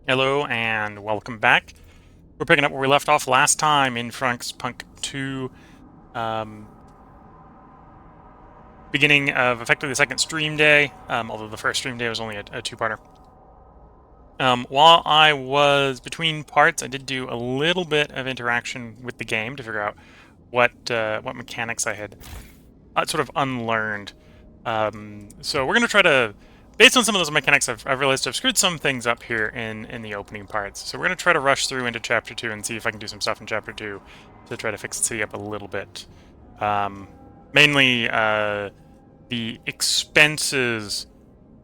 Hello and welcome back. We're picking up where we left off last time in Frostpunk 2, beginning of effectively the second stream day, although the first stream day was only a two-parter. While I was between parts, I did do a little bit of interaction with the game to figure out what mechanics I had sort of unlearned. So we're going to try to, based on some of those mechanics, I've realized I've screwed some things up here in the opening parts. So we're going to try to rush through into Chapter 2 and see if I can do some stuff in Chapter 2 to try to fix the city up a little bit. Mainly the expenses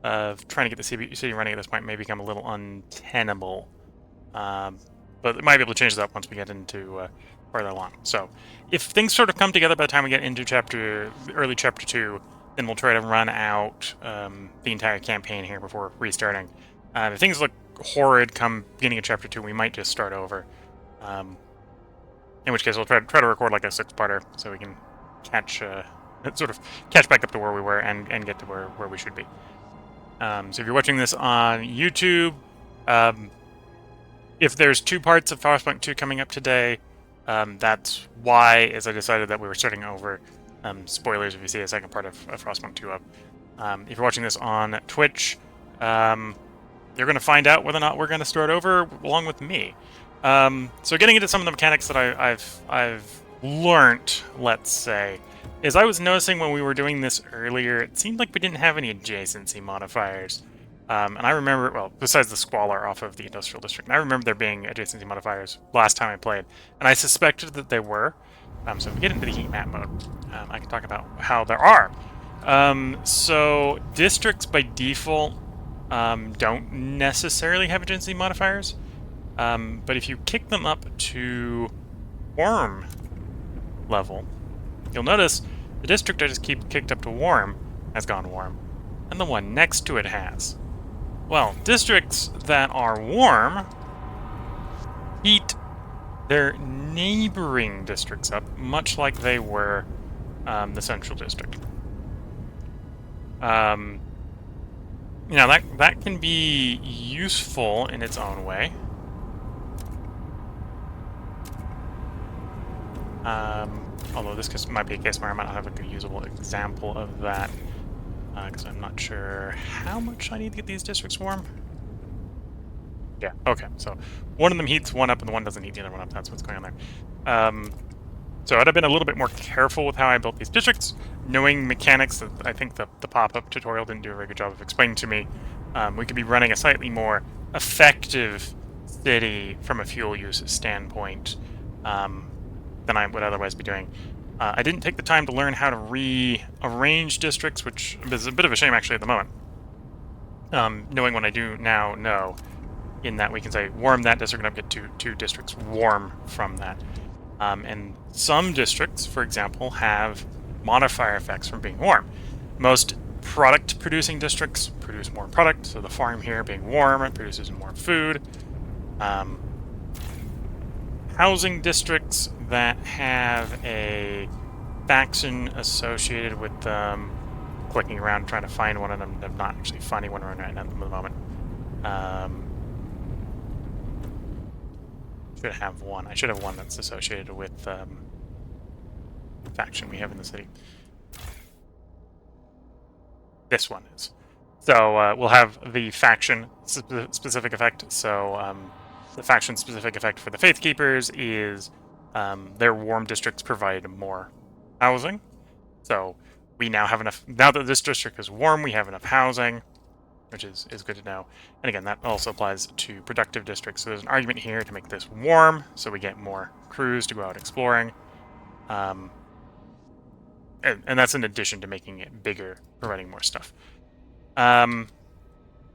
of trying to get the city running at this point may become a little untenable. But we might be able to change that once we get into further along. So if things sort of come together by the time we get into early chapter 2, then we'll try to run out the entire campaign here before restarting. If things look horrid come beginning of chapter 2, we might just start over. In which case we'll try to record like a 6-parter so we can catch back up to where we were and get to where we should be. So if you're watching this on YouTube, if there's 2 parts of Frostpunk 2 coming up today, that's why, as I decided that we were starting over. Spoilers if you see a second part of Frostpunk 2 up. If you're watching this on Twitch, you're going to find out whether or not we're going to start over along with me. So getting into some of the mechanics that I've learnt, let's say, is I was noticing when we were doing this earlier, it seemed like we didn't have any adjacency modifiers. And I remember, well, besides the squalor off of the industrial district, I remember there being adjacency modifiers last time I played, and I suspected that they were. So if we get into the heat map mode, I can talk about how there are. So districts by default don't necessarily have adjacency modifiers, but if you kick them up to warm level, you'll notice the district I just kicked up to warm has gone warm, and the one next to it has. Well, districts that are warm heat their neighboring districts up, much like they were the central district. That can be useful in its own way. Although this might be a case where I might not have a good usable example of that, because I'm not sure how much I need to get these districts warm. Yeah, okay, so one of them heats one up and the one doesn't heat the other one up. That's what's going on there. So I'd have been a little bit more careful with how I built these districts, knowing mechanics that I think the pop-up tutorial didn't do a very good job of explaining to me. We could be running a slightly more effective city from a fuel use standpoint than I would otherwise be doing. I didn't take the time to learn how to rearrange districts, which is a bit of a shame actually at the moment. Knowing what I do now know, in that we can say warm that district and get two districts warm from that. And some districts, for example, have modifier effects from being warm. Most product-producing districts produce more product, so the farm here being warm, it produces more food. Housing districts that have a faction associated with them, clicking around trying to find one of them, I'm not actually finding one right now at the moment. Should have one. I should have one that's associated with the faction we have in the city. This one is. So we'll have the faction specific effect. So the faction specific effect for the Faith Keepers is their warm districts provide more housing. So we now have enough. Now that this district is warm, we have enough housing, which is good to know. And again, that also applies to productive districts. So there's an argument here to make this warm, so we get more crews to go out exploring. And that's in addition to making it bigger, providing more stuff.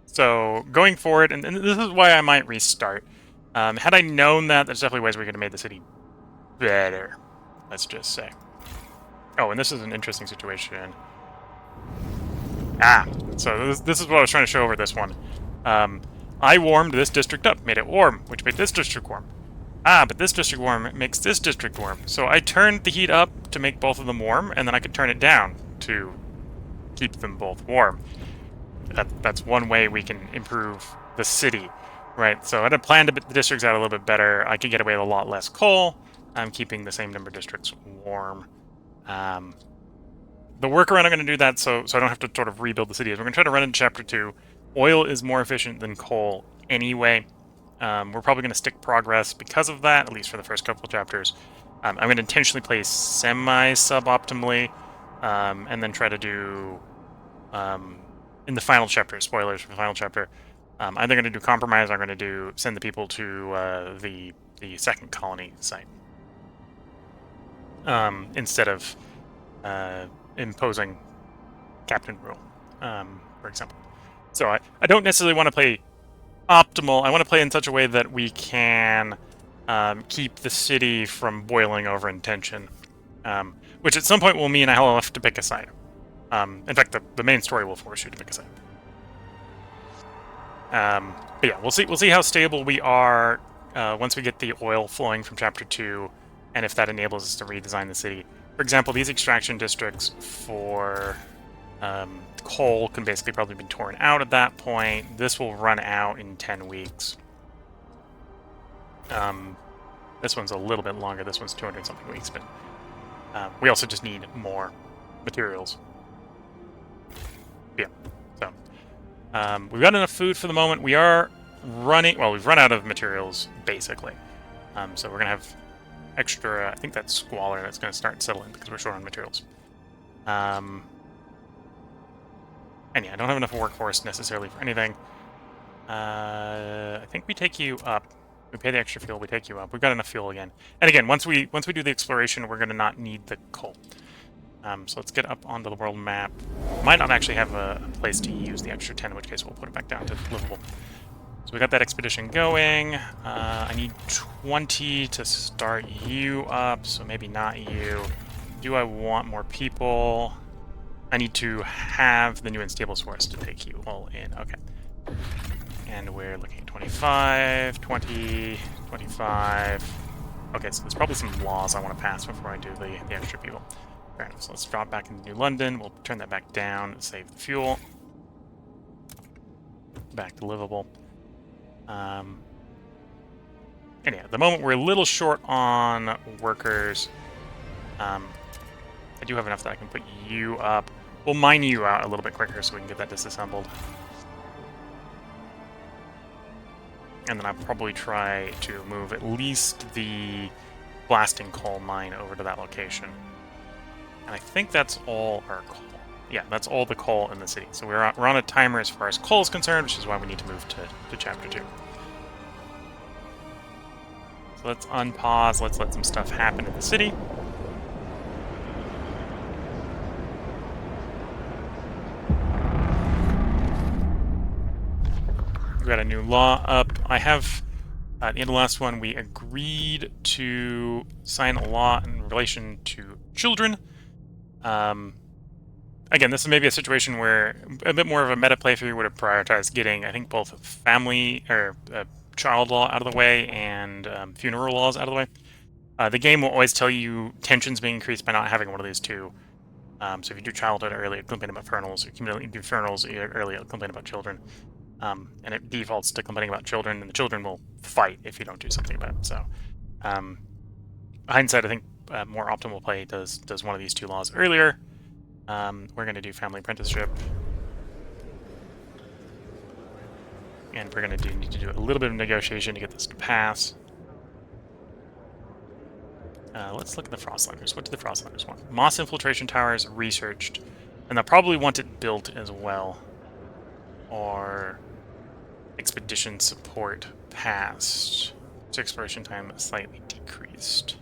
So going forward, and this is why I might restart. Had I known that, there's definitely ways we could have made the city better, let's just say. Oh, and this is an interesting situation. So this is what I was trying to show over this one. I warmed this district up, made it warm, which made this district warm. But this district warm makes this district warm. So I turned the heat up to make both of them warm, and then I could turn it down to keep them both warm. That's one way we can improve the city right? So I'd have planned the districts out a little bit better. I could get away with a lot less coal. I'm keeping the same number of districts warm. The workaround I'm going to do that so I don't have to sort of rebuild the city is we're going to try to run into Chapter 2. Oil is more efficient than coal anyway. We're probably going to stick progress because of that, at least for the first couple of chapters. I'm going to intentionally play semi-suboptimally, and then try to do, in the final chapter, spoilers for the final chapter, I'm either going to do compromise or I'm going to send the people to the second colony site. Instead of imposing captain rule, for example. So I don't necessarily want to play optimal. I want to play in such a way that we can keep the city from boiling over in tension, which at some point will mean I'll have to pick a side. In fact, the main story will force you to pick a side. But yeah, we'll see how stable we are once we get the oil flowing from Chapter 2, and if that enables us to redesign the city. For example, these extraction districts for coal can basically probably be torn out at that point. This will run out in 10 weeks. This one's a little bit longer. This one's 200-something weeks, but we also just need more materials. Yeah, so we've got enough food for the moment. We are running... Well, we've run out of materials, basically. So we're going to have extra... I think that's squalor that's going to start settling because we're short on materials. And yeah, I don't have enough workforce necessarily for anything. I think we take you up. We pay the extra fuel, we take you up. We've got enough fuel again. And again, once we do the exploration, we're going to not need the coal. So let's get up onto the world map. Might not actually have a place to use the extra 10, in which case we'll put it back down to livable. So we got that expedition going. I need 20 to start you up, so maybe not you. Do I want more people? I need to have the new instables force to take you all in. Okay. And we're looking at 25, 20, 25. Okay, so there's probably some laws I want to pass before I do the extra people. Fair enough. So let's drop back into New London. We'll turn that back down, save the fuel. Back to livable. And yeah, at the moment we're a little short on workers. I do have enough that I can put you up. We'll mine you out a little bit quicker so we can get that disassembled. And then I'll probably try to move at least the blasting coal mine over to that location. And I think that's all our coal. Yeah, that's all the coal in the city. So we're on a timer as far as coal is concerned, which is why we need to move to Chapter 2. So let's unpause, let's let some stuff happen in the city. We got a new law up. I have, at the end of the last one, we agreed to sign a law in relation to children. Again, this is maybe a situation where a bit more of a meta playthrough would have prioritized getting, I think, both family or child law out of the way and funeral laws out of the way. The game will always tell you tensions being increased by not having one of these two. So if you do childhood early, it'll complain about fernals. If you do fernals early, it'll complain about children. And it defaults to complaining about children, and the children will fight if you don't do something about it. So, hindsight, I think more optimal play does one of these two laws earlier. We're going to do family apprenticeship, and we're going to need to do a little bit of negotiation to get this to pass. Let's look at the Frostlanders. What do the Frostlanders want? Moss infiltration towers researched, and they'll probably want it built as well, or expedition support passed. So exploration time slightly decreased.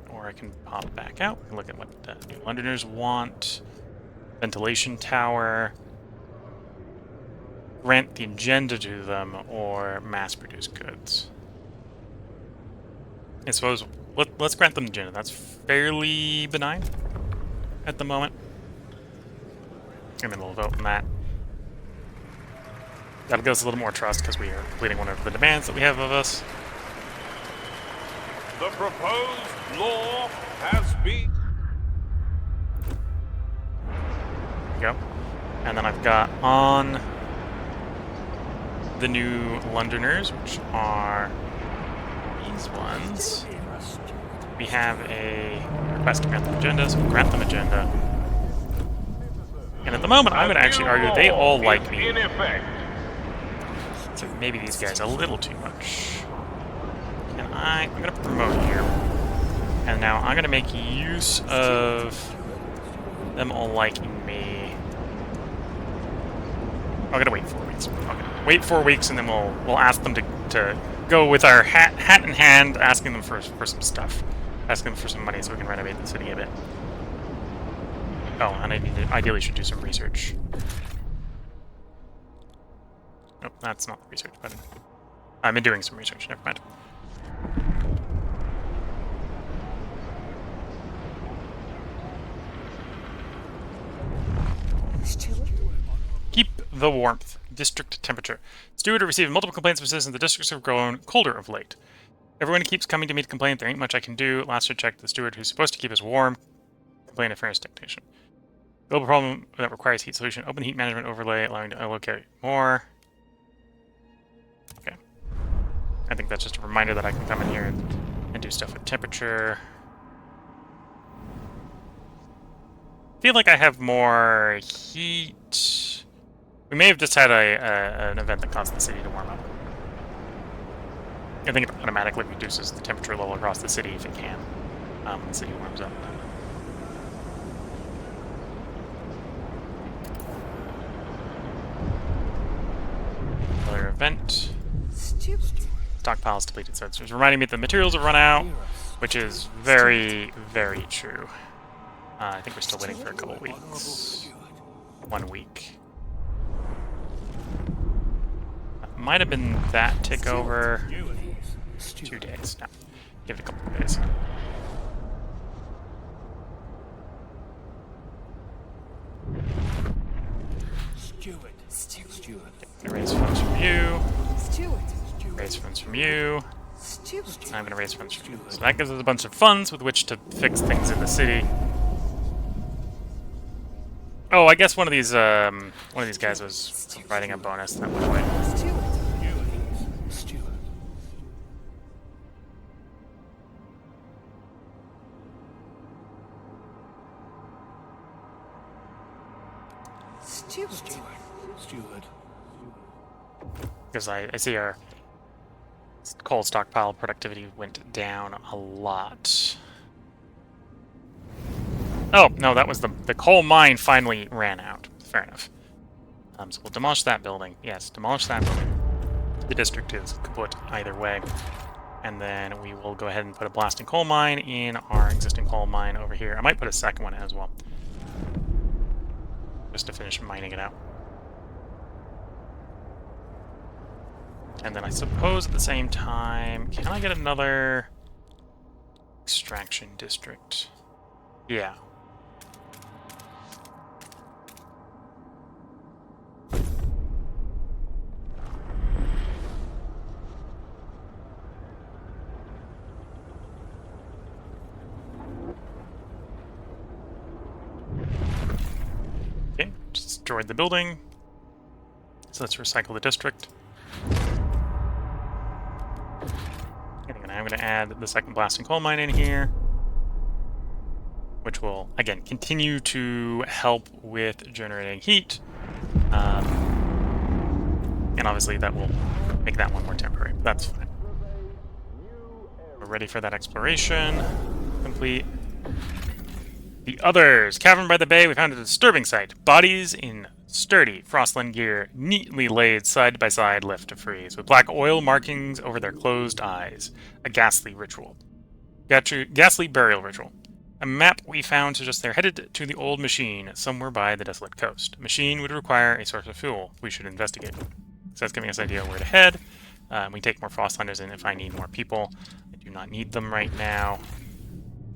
Or I can pop back out and look at what the New Londoners want. Ventilation tower. Grant the agenda to them, or mass produce goods. I suppose let's grant them the agenda. That's fairly benign at the moment. And then we'll vote on that. That'll give us a little more trust because we are completing one of the demands that we have of us. The proposed law has been... There we go. And then I've got on the new Londoners, which are these ones. We have a request to grant them agenda, so we'll grant them agenda. And at the moment, I'm going to actually argue they all like me. So maybe these guys a little too much. And I'm going to promote you. And now I'm going to make use of them all liking me. I'm going to wait 4 weeks. Okay. Wait 4 weeks, and then we'll ask them to go with our hat in hand, asking them for some stuff. Asking them for some money so we can renovate the city a bit. Oh, and I ideally should do some research. Nope, that's not the research button. I've been doing some research, never mind. Keep the warmth. District temperature. Steward received multiple complaints from citizens. The districts have grown colder of late. Everyone keeps coming to me to complain. There ain't much I can do. Last I checked, the steward who's supposed to keep us warm complained of furnace dictation. Global problem that requires heat solution. Open heat management overlay, allowing to allocate more. Okay. I think that's just a reminder that I can come in here and do stuff with temperature. I feel like I have more heat. We may have just had an event that caused the city to warm up. I think it automatically reduces the temperature level across the city if it can, when the city warms up. Another event. Stockpiles depleted sensors. Reminding me that the materials have run out, which is very, very true. I think we're still waiting for a couple weeks. 1 week. Might have been that tick over. 2 days. No. Give it a couple of days. Raise funds from you. Raise funds from you. I'm going to raise funds from you. So that gives us a bunch of funds with which to fix things in the city. Oh, I guess one of these guys was providing a bonus that went away. Steward. Because I see our coal stockpile productivity went down a lot. Oh, no, that was the coal mine finally ran out. Fair enough. So we'll demolish that building. Yes, demolish that building. The district is kaput either way. And then we will go ahead and put a blasting coal mine in our existing coal mine over here. I might put a second one as well. Just to finish mining it out. And then I suppose at the same time, can I get another extraction district? Yeah. Okay, just destroyed the building. So let's recycle the district. And I'm going to add the second blasting coal mine in here, which will, again, continue to help with generating heat. And obviously that will make that one more temporary, but that's fine. We're ready for that exploration. Complete. The others. Cavern by the Bay, we found a disturbing sight. Bodies in sturdy Frostland gear, neatly laid side by side, left to freeze, with black oil markings over their closed eyes. A ghastly ritual. Ghastly burial ritual. A map we found suggests they're headed to the old machine, somewhere by the desolate coast. Machine would require a source of fuel. We should investigate. So that's giving us an idea of where to head. We take more Frostlanders in if I need more people. I do not need them right now.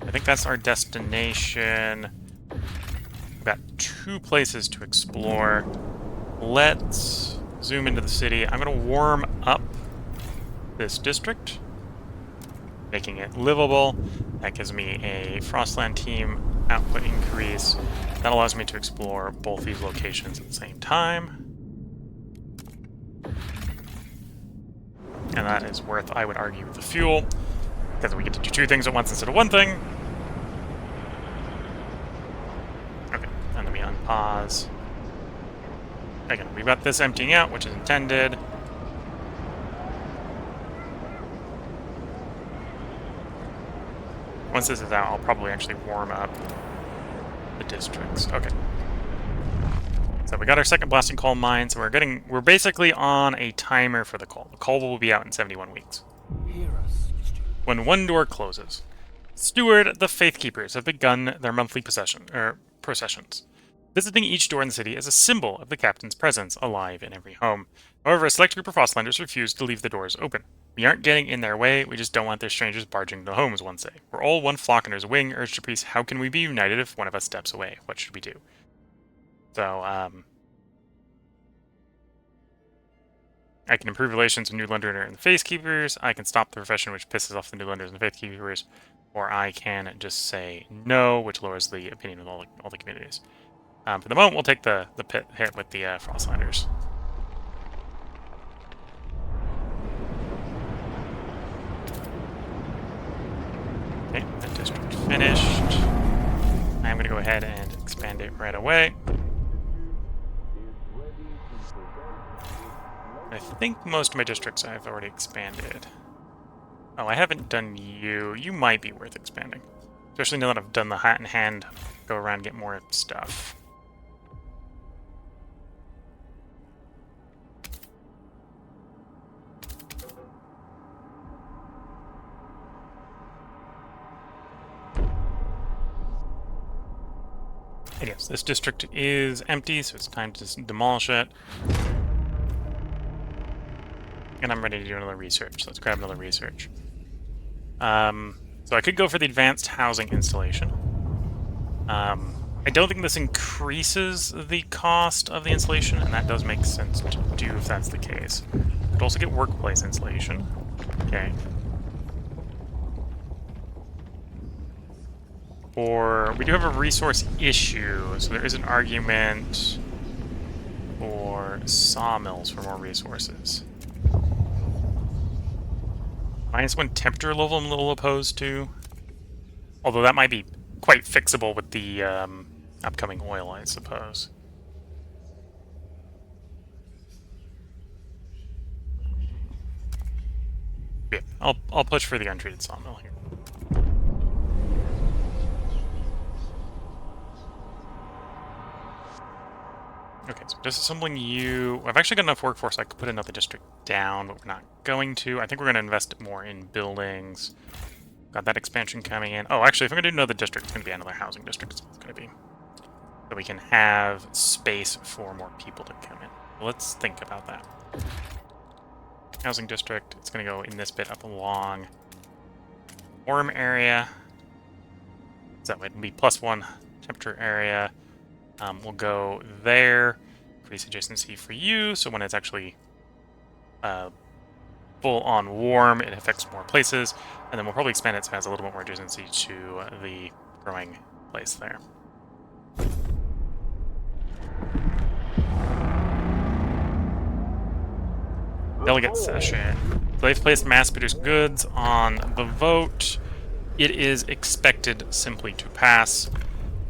I think that's our destination. We've got 2 places to explore. Let's zoom into the city. I'm going to warm up this district, making it livable. That gives me a Frostland team output increase. That allows me to explore both these locations at the same time. and that is worth, I would argue, the fuel, because we get to do two things at once instead of one thing. Okay, and then we unpause. Again, we've got this emptying out, which is intended. Once this is out, I'll probably actually warm up the districts. Okay. So we got our second blasting coal mine, so we're basically on a timer for the coal. The coal will be out in 71 weeks. Hear us, steward. When one door closes, Steward, the Faith Keepers have begun their monthly processions. Visiting each door in the city is a symbol of the captain's presence alive in every home. However, a select group of Frostlanders refuse to leave the doors open. We aren't getting in their way, we just don't want their strangers barging into homes, one say. We're all one flock under his wing, urged the priest, how can we be united if one of us steps away? What should we do? So, I can improve relations with New Londoner and the Faith Keepers, I can stop the profession which pisses off the New Londoners and the Faith Keepers, or I can just say no, which lowers the opinion of all the communities. For the moment, we'll take the pit hit with the Frostlanders. Okay, that district finished. I'm going to go ahead and expand it right away. I think most of my districts I've already expanded. Oh, I haven't done you. You might be worth expanding. Especially now that I've done the hat in hand, go around and get more stuff. And yes, this district is empty, so it's time to just demolish it. And I'm ready to do another research. Let's grab another research. So I could go for the advanced housing installation. I don't think this increases the cost of the installation, and that does make sense to do if that's the case. Could also get workplace installation. Okay. Or we do have a resource issue, so there is an argument for sawmills for more resources. -1 temperature level I'm a little opposed to. Although that might be quite fixable with the upcoming oil, I suppose. Yeah, I'll push for the untreated sawmill here. Okay, so disassembling you. I've actually got enough workforce I could put another district down, but we're not going to. I think we're going to invest more in buildings. Got that expansion coming in. Oh, actually, if I'm going to do another district, it's going to be another housing district. It's going to be. So we can have space for more people to come in. Let's think about that. Housing district, it's going to go in this bit up along warm area. So it'll be +1 temperature area. We'll go there, increase adjacency for you, so when it's actually full-on warm, it affects more places, and then we'll probably expand it so it has a little bit more adjacency to the growing place there. Delegate session. They've placed mass-produced goods on the vote. It is expected simply to pass.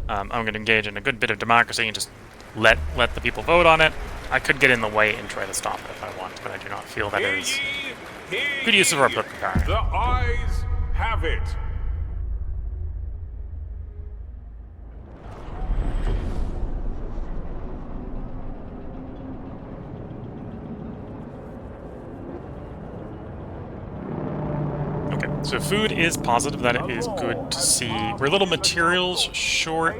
I'm going to engage in a good bit of democracy and just let the people vote on it. I could get in the way and try to stop it if I want, but I do not feel that is good use of our political power. The eyes have it. Okay, so food is positive. That is good to see. We're a little materials short.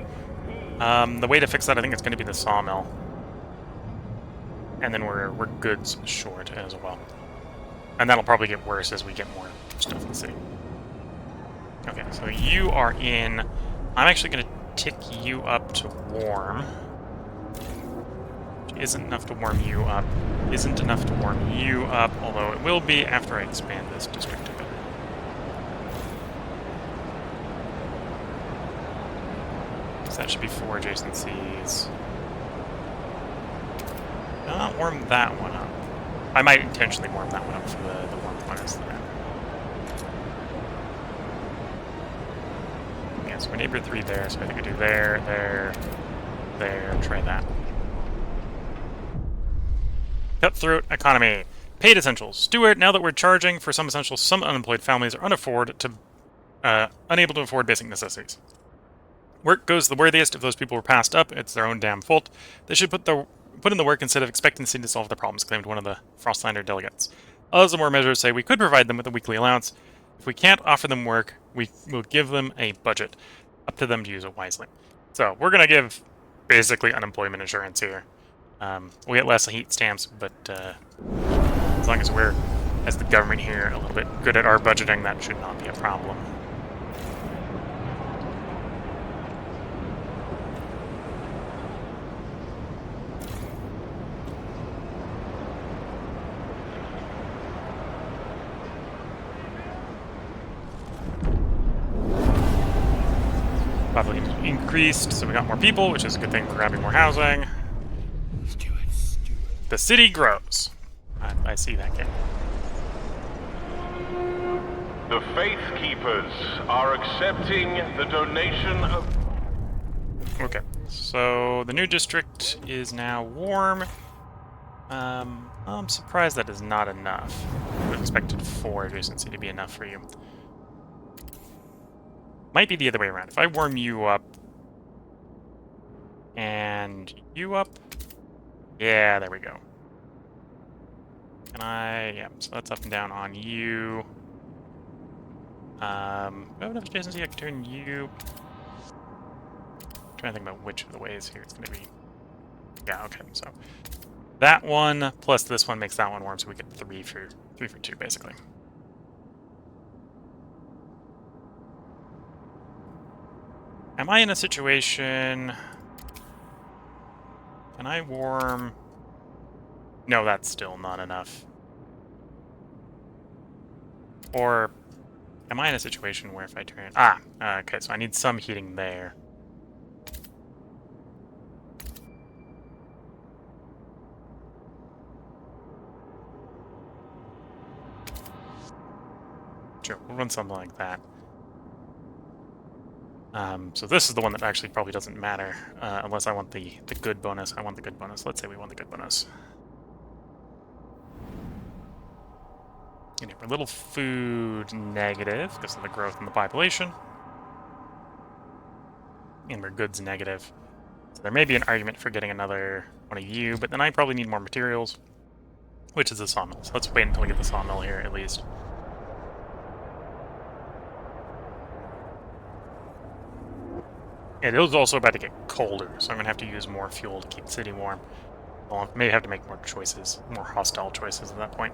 The way to fix that, I think it's going to be the sawmill. And then we're goods short as well. And that'll probably get worse as we get more stuff in the city. Okay, so you are in. I'm actually going to tick you up to warm. Which isn't enough to warm you up. Isn't enough to warm you up, although it will be after I expand this district a bit. So that should be 4 adjacencies. Not warm that one up. I might intentionally warm that one up for the warmth bonus. Yeah, so we're neighbor 3 there, so I think I do there, try that. Cutthroat economy. Paid essentials. Stewart, now that we're charging for some essentials, some unemployed families are unable to afford basic necessities. Work goes the worthiest. If those people were passed up, it's their own damn fault. They should put in the work instead of expecting the city to solve their problems, claimed one of the Frostlander delegates. Others of more measures say we could provide them with a weekly allowance. If we can't offer them work, we will give them a budget. Up to them to use it wisely. So we're going to give basically unemployment insurance here. We'll get less heat stamps, but as long as we're, as the government here, a little bit good at our budgeting, that should not be a problem. Population increased, so we got more people, which is a good thing for grabbing more housing. The city grows. I see that game. The Faith Keepers are accepting the donation of... Okay, so the new district is now warm. I'm surprised that is not enough. I would have expected 4 adjacency to be enough for you. Might be the other way around. If I warm you up and you up, yeah, there we go. Yeah, so that's up and down on you. Do I have enough adjacency? I can turn you. I'm trying to think about which of the ways here it's going to be. Yeah, okay, so that one plus this one makes that one warm, so we get 3 for 2, basically. Am I in a situation... Can I warm... No, that's still not enough. Or... Am I in a situation where if I turn... okay, so I need some heating there. Sure, we'll run something like that. So this is the one that actually probably doesn't matter, unless I want the good bonus. I want the good bonus. Let's say we want the good bonus. And we're a little food negative because of the growth in the population. And we're goods negative. So there may be an argument for getting another one of you, but then I probably need more materials, which is the sawmill. So let's wait until we get the sawmill here, at least. It is also about to get colder, so I'm going to have to use more fuel to keep the city warm. Well, I may have to make more choices, more hostile choices at that point.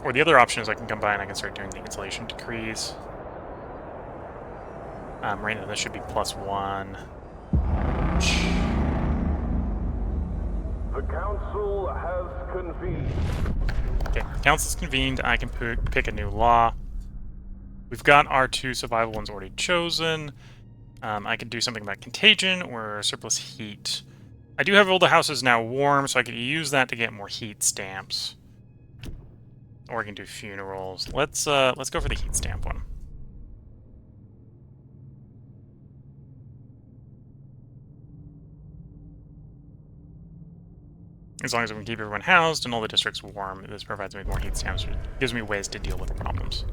Or the other option is I can come by and I can start doing the insulation decrees. Right now this should be +1. The council has convened. Okay, council's convened. I can pick a new law. We've got our 2 survival ones already chosen. I could do something about contagion or surplus heat. I do have all the houses now warm, so I could use that to get more heat stamps. Or I can do funerals. Let's go for the heat stamp one. As long as we can keep everyone housed and all the districts warm, this provides me with more heat stamps, which gives me ways to deal with problems.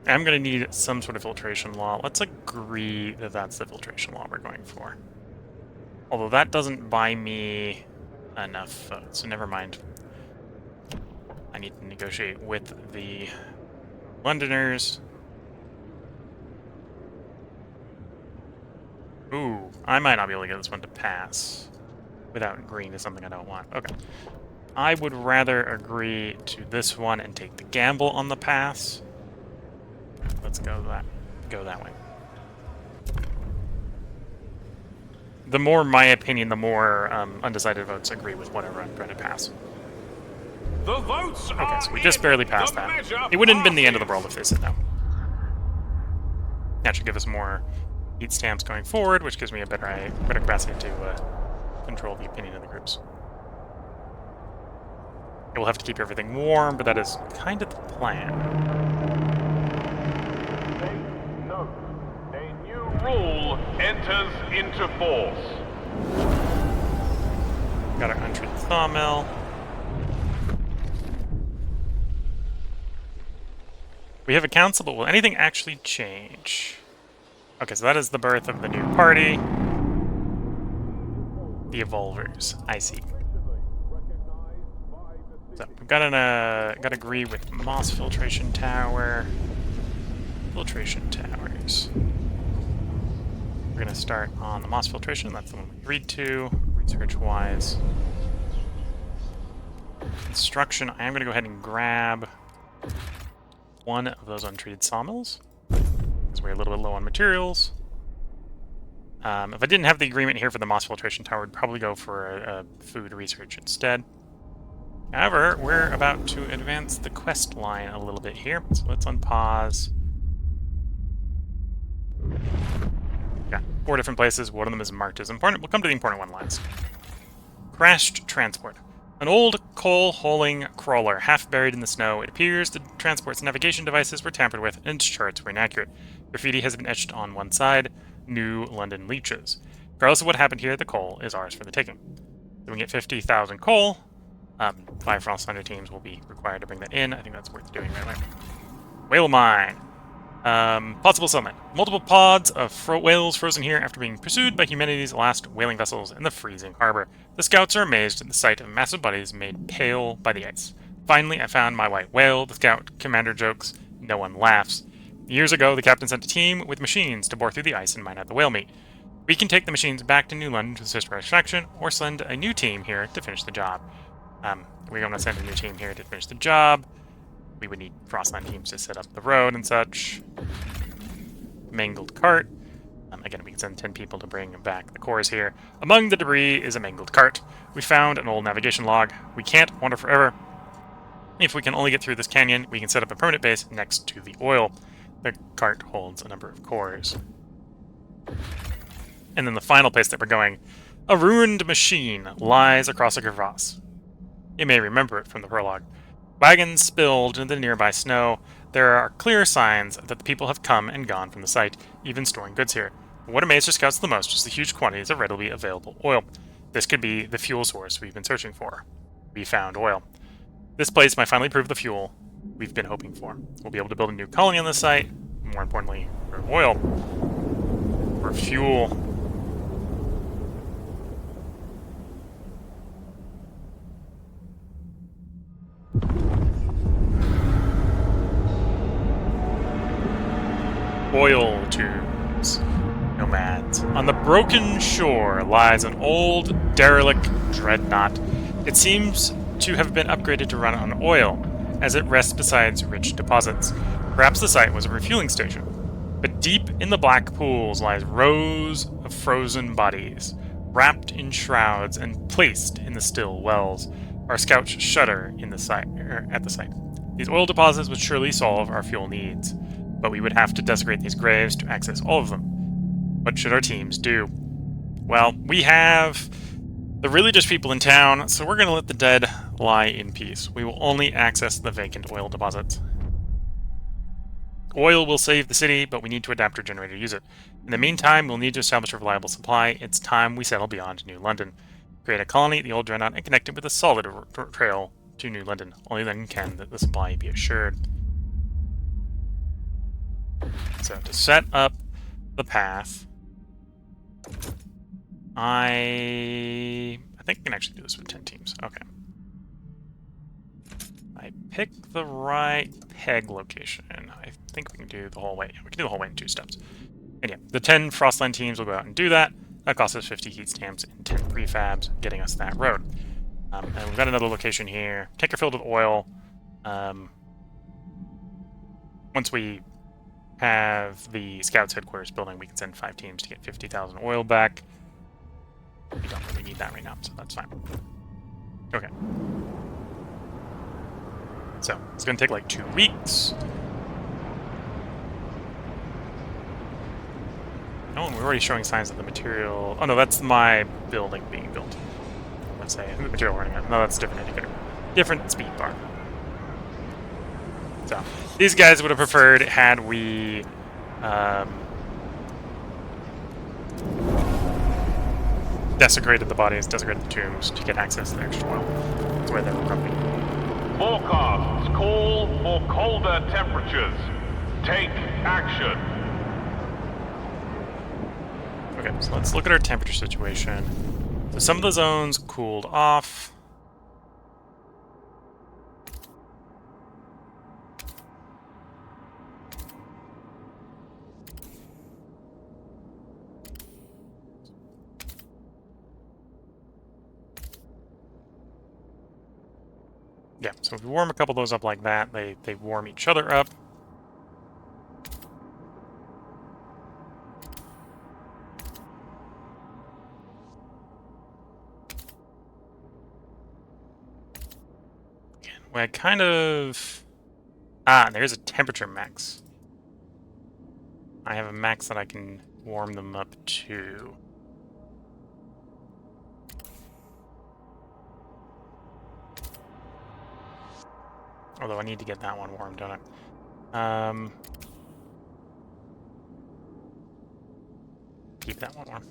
I'm going to need some sort of filtration law. Let's agree that that's the filtration law we're going for. Although that doesn't buy me enough votes, so never mind. I need to negotiate with the Londoners. Ooh, I might not be able to get this one to pass without agreeing to something I don't want. Okay. I would rather agree to this one and take the gamble on the pass. Let's go that way. The more, my opinion, the more undecided votes agree with whatever I'm trying to pass. The votes Okay, so we just barely passed that. It wouldn't have been the end of the world if they said no. That should give us more heat stamps going forward, which gives me a better capacity to control the opinion of the groups. And we'll have to keep everything warm, but that is kind of the plan. Take note. A new rule enters into force. Got our untreated sawmill. We have a council, but will anything actually change? Okay, so that is the birth of the new party. The Evolvers. I see. So we've got to agree with Moss Filtration Tower. Filtration Towers. We're going to start on the Moss Filtration. That's the one we agreed to, research-wise. Construction, I am going to go ahead and grab one of those untreated sawmills, because we're a little bit low on materials. If I didn't have the agreement here for the Moss Filtration Tower, I'd probably go for a food research instead. However, we're about to advance the quest line a little bit here, so let's unpause. Yeah, 4 different places. One of them is marked as important. We'll come to the important one last. Crashed transport. An old coal-hauling crawler, half buried in the snow. It appears the transport's navigation devices were tampered with and its charts were inaccurate. Graffiti has been etched on one side. New London leeches. Regardless of what happened here, the coal is ours for the taking. So we get 50,000 coal. 5 Frostpunk teams will be required to bring that in. I think that's worth doing right away. Whale mine. Possible settlement. Multiple pods of whales frozen here after being pursued by humanity's last whaling vessels in the freezing harbor. The scouts are amazed at the sight of massive bodies made pale by the ice. Finally, I found my white whale. The scout commander jokes. No one laughs. Years ago, the captain sent a team with machines to bore through the ice and mine out the whale meat. We can take the machines back to New London to assist our extraction, or send a new team here to finish the job. We're going to send a new team here to finish the job. We would need Frostland teams to set up the road and such. Mangled cart. Again, we can send 10 people to bring back the cores here. Among the debris is a mangled cart. We found an old navigation log. We can't wander forever. If we can only get through this canyon, we can set up a permanent base next to the oil. The cart holds a number of cores. And then the final place that we're going, a ruined machine lies across a crevasse. You may remember it from the prologue. Wagons spilled into the nearby snow. There are clear signs that the people have come and gone from the site, even storing goods here. What amazed our scouts the most was the huge quantities of readily available oil. This could be the fuel source we've been searching for. We found oil. This place might finally prove the fuel we've been hoping for. We'll be able to build a new colony on this site, more importantly, for oil, for fuel. Oil tubes. Nomads. On the broken shore lies an old, derelict dreadnought. It seems to have been upgraded to run on oil, as it rests beside rich deposits. Perhaps the site was a refueling station. But deep in the black pools lies rows of frozen bodies, wrapped in shrouds and placed in the still wells. Our scouts shudder at the site. These oil deposits would surely solve our fuel needs, but we would have to desecrate these graves to access all of them. What should our teams do? Well, we have the religious people in town, so we're going to let the dead lie in peace. We will only access the vacant oil deposits. Oil will save the city, but we need to adapt our generator to use it. In the meantime, we'll need to establish a reliable supply. It's time we settle beyond New London. Create a colony at the old dreadnought and connect it with a solid trail to New London. Only then can the supply be assured. So to set up the path, I think we can actually do this with 10 teams. Okay. I pick the right peg location. I think we can do the whole way. We can do the whole way in 2 steps. And yeah, the 10 Frostland teams will go out and do that. That costs us 50 heat stamps and 10 prefabs, getting us that road. And we've got another location here. Tanker filled with oil. Once we have the Scouts headquarters building, we can send 5 teams to get 50,000 oil back. We don't really need that right now, so that's fine. Okay. So, it's going to take like 2 weeks. Oh, and we're already showing signs of the material. Oh no, that's my building being built. Let's say the material running out. No, that's a different indicator. Different speed bar. So these guys would have preferred had we desecrated the bodies, desecrated the tombs to get access to the extra oil. That's where they were grumpy. Forecasts call for colder temperatures. Take action. Okay, so let's look at our temperature situation. So some of the zones cooled off. Yeah, so if we warm a couple of those up like that, they warm each other up. Well, I kind of... Ah, there's a temperature max. I have a max that I can warm them up to. Although I need to get that one warm, don't I? Keep that one warm.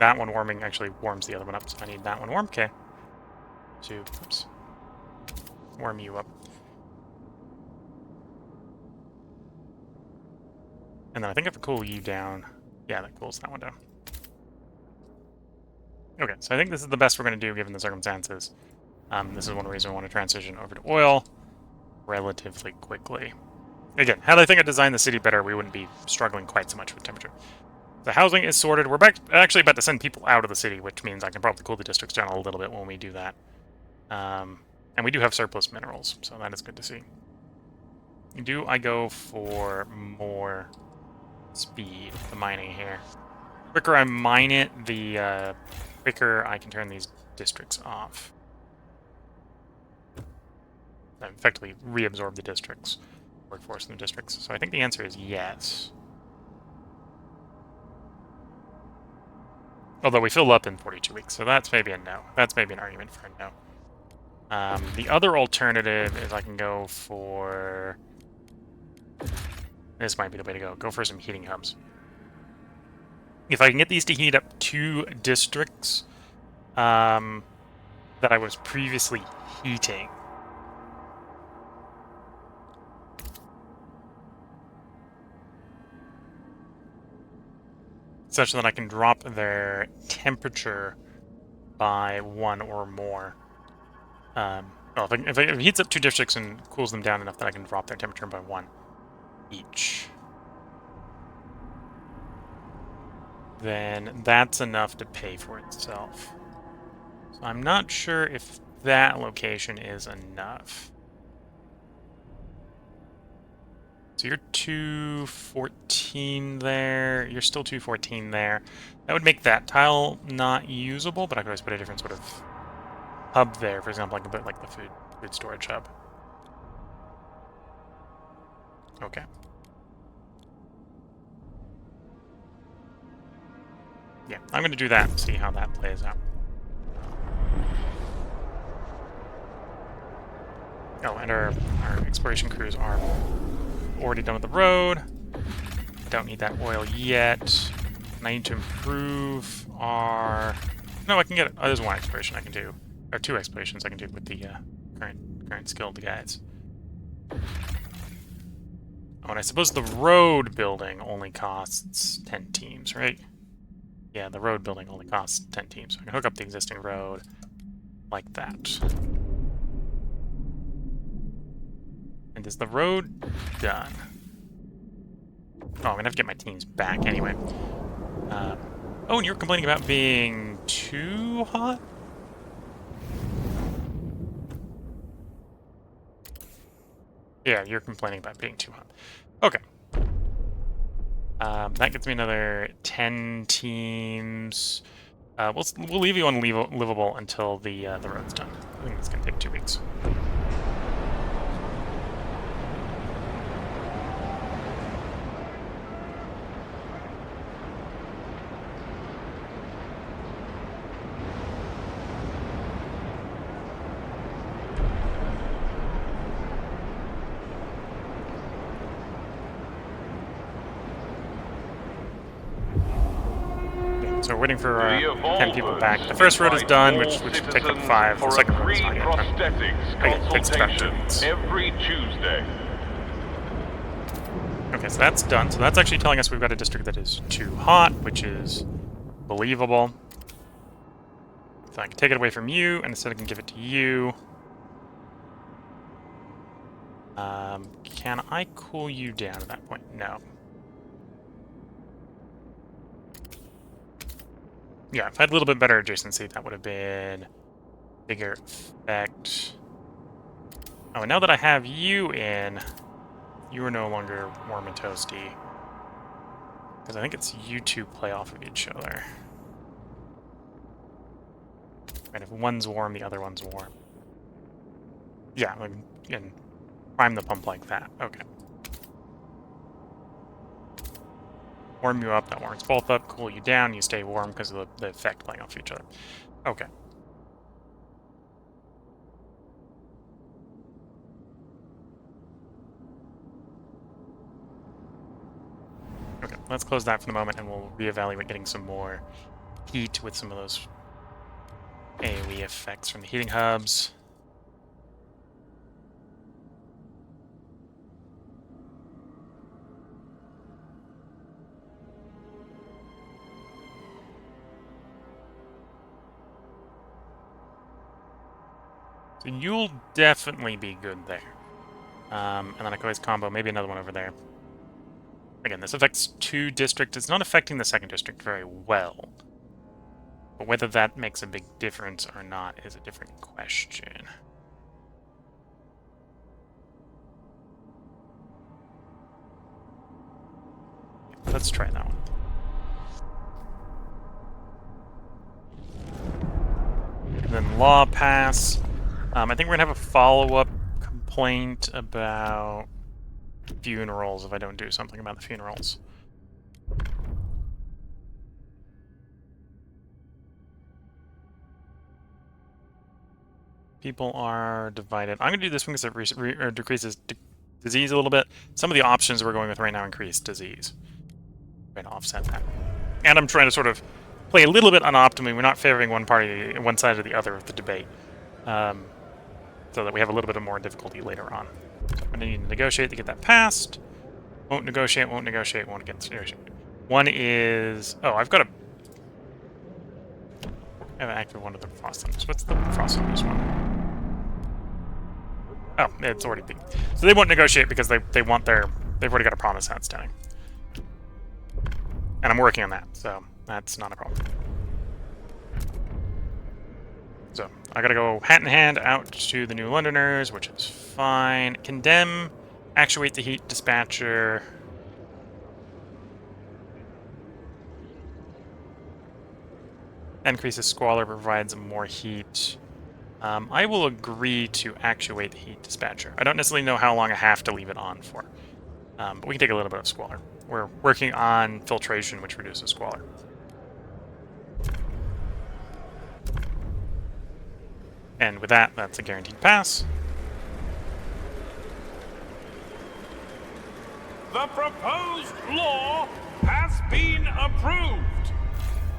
That one warming actually warms the other one up, so I need that one warm. Okay. So, oops. Warm you up. And then I think I have to cool you down. Yeah, that cools that one down. Okay, so I think this is the best we're going to do given the circumstances. This is one reason I want to transition over to oil relatively quickly. Again, had I think I designed the city better, we wouldn't be struggling quite so much with temperature. The housing is sorted. We're actually about to send people out of the city, which means I can probably cool the districts down a little bit when we do that. And we do have surplus minerals, so that is good to see. Do I go for more speed, the mining here? The quicker I mine it, the quicker I can turn these districts off. I effectively reabsorb the districts, workforce in the districts. So I think the answer is yes. Although we fill up in 42 weeks, so that's maybe a no. That's maybe an argument for a no. The other alternative is I can go for... This might be the way to go. Go for some heating hubs. If I can get these to heat up 2 districts that I was previously heating, such that I can drop their temperature by 1 or more. Well, if it heats up 2 districts and cools them down enough that I can drop their temperature by 1 each, then that's enough to pay for itself. So I'm not sure if that location is enough. So you're 214 there. You're still 214 there. That would make that tile not usable, but I could always put a different sort of hub there. For example, I could put like the food storage hub. Okay. Yeah, I'm going to do that and see how that plays out. Oh, and our exploration crews are already done with the road. I don't need that oil yet. And I need to improve our... No, I can get... Oh, there's 1 exploration I can do. Or 2 explorations I can do with the current skilled guys. Oh, and I suppose the road building only costs 10 teams, right? Yeah, the road building only costs 10 teams. So I can hook up the existing road like that. And is the road done? Oh, I'm gonna have to get my teams back anyway. Oh, and you're complaining about being too hot? Yeah, you're complaining about being too hot. Okay. That gets me another 10 teams. We'll leave you unlivable until the road's done. I think it's gonna take 2 weeks. So we're waiting for The 10 people Evolvers back. The first road is invite done, all which should take up citizens 5. The for second a road is free not yet done. prosthetics Again, it takes about 2 consultation minutes. every Tuesday. Okay, so that's done. So that's actually telling us we've got a district that is too hot, which is believable. So I can take it away from you, and instead I can give it to you. Can I cool you down at that point? No. Yeah, if I had a little bit better adjacency, that would have been bigger effect. Oh, and now that I have you in, you are no longer warm and toasty. Because I think it's you two play off of each other. Right, if one's warm, the other one's warm. Yeah, and prime the pump like that. Okay. Warm you up, that warms both up. Cool you down, you stay warm because of the effect playing off each other. Okay. Okay, let's close that for the moment, and we'll reevaluate getting some more heat with some of those AoE effects from the heating hubs. So you'll definitely be good there. And then I can always combo maybe another one over there. Again, this affects 2 districts. It's not affecting the 2nd district very well. But whether that makes a big difference or not is a different question. Let's try that one. And then law pass. I think we're going to have a follow-up complaint about funerals if I don't do something about the funerals. People are divided. I'm going to do this one because it decreases disease a little bit. Some of the options we're going with right now increase disease. I'm going to offset that. And I'm trying to sort of play a little bit unoptimally. We're not favoring one party, one side or the other of the debate. So that we have a little bit of more difficulty later on. So I'm going to need to negotiate to get that passed. Won't negotiate, won't negotiate, won't get negotiated. One is... Oh, I've got a... I haven't activated one of the frost thunders. What's the frost thunders one? Oh, it's already been... So they won't negotiate because they want their... They've already got a promise outstanding. And I'm working on that, so that's not a problem. So, I gotta go hat in hand out to the New Londoners, which is fine. Condemn, actuate the heat dispatcher. Increases squalor, provides more heat. I will agree to actuate the heat dispatcher. I don't necessarily know how long I have to leave it on for. But we can take a little bit of squalor. We're working on filtration, which reduces squalor. And with that, that's a guaranteed pass. The proposed law has been approved.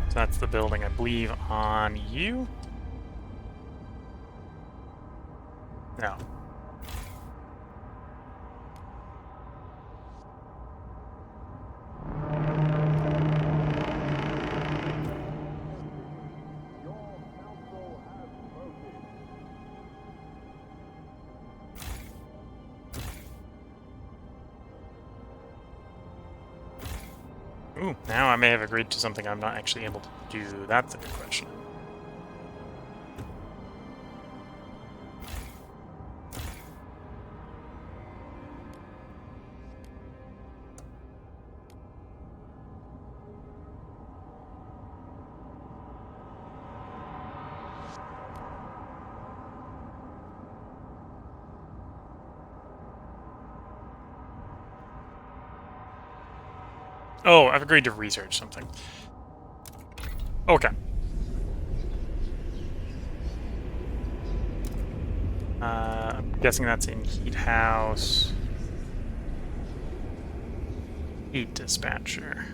So that's the building, I believe, on you? No. Ooh, now I may have agreed to something I'm not actually able to do. That's a good question. Oh, I've agreed to research something. Okay. I'm guessing that's in Heat House. Heat Dispatcher.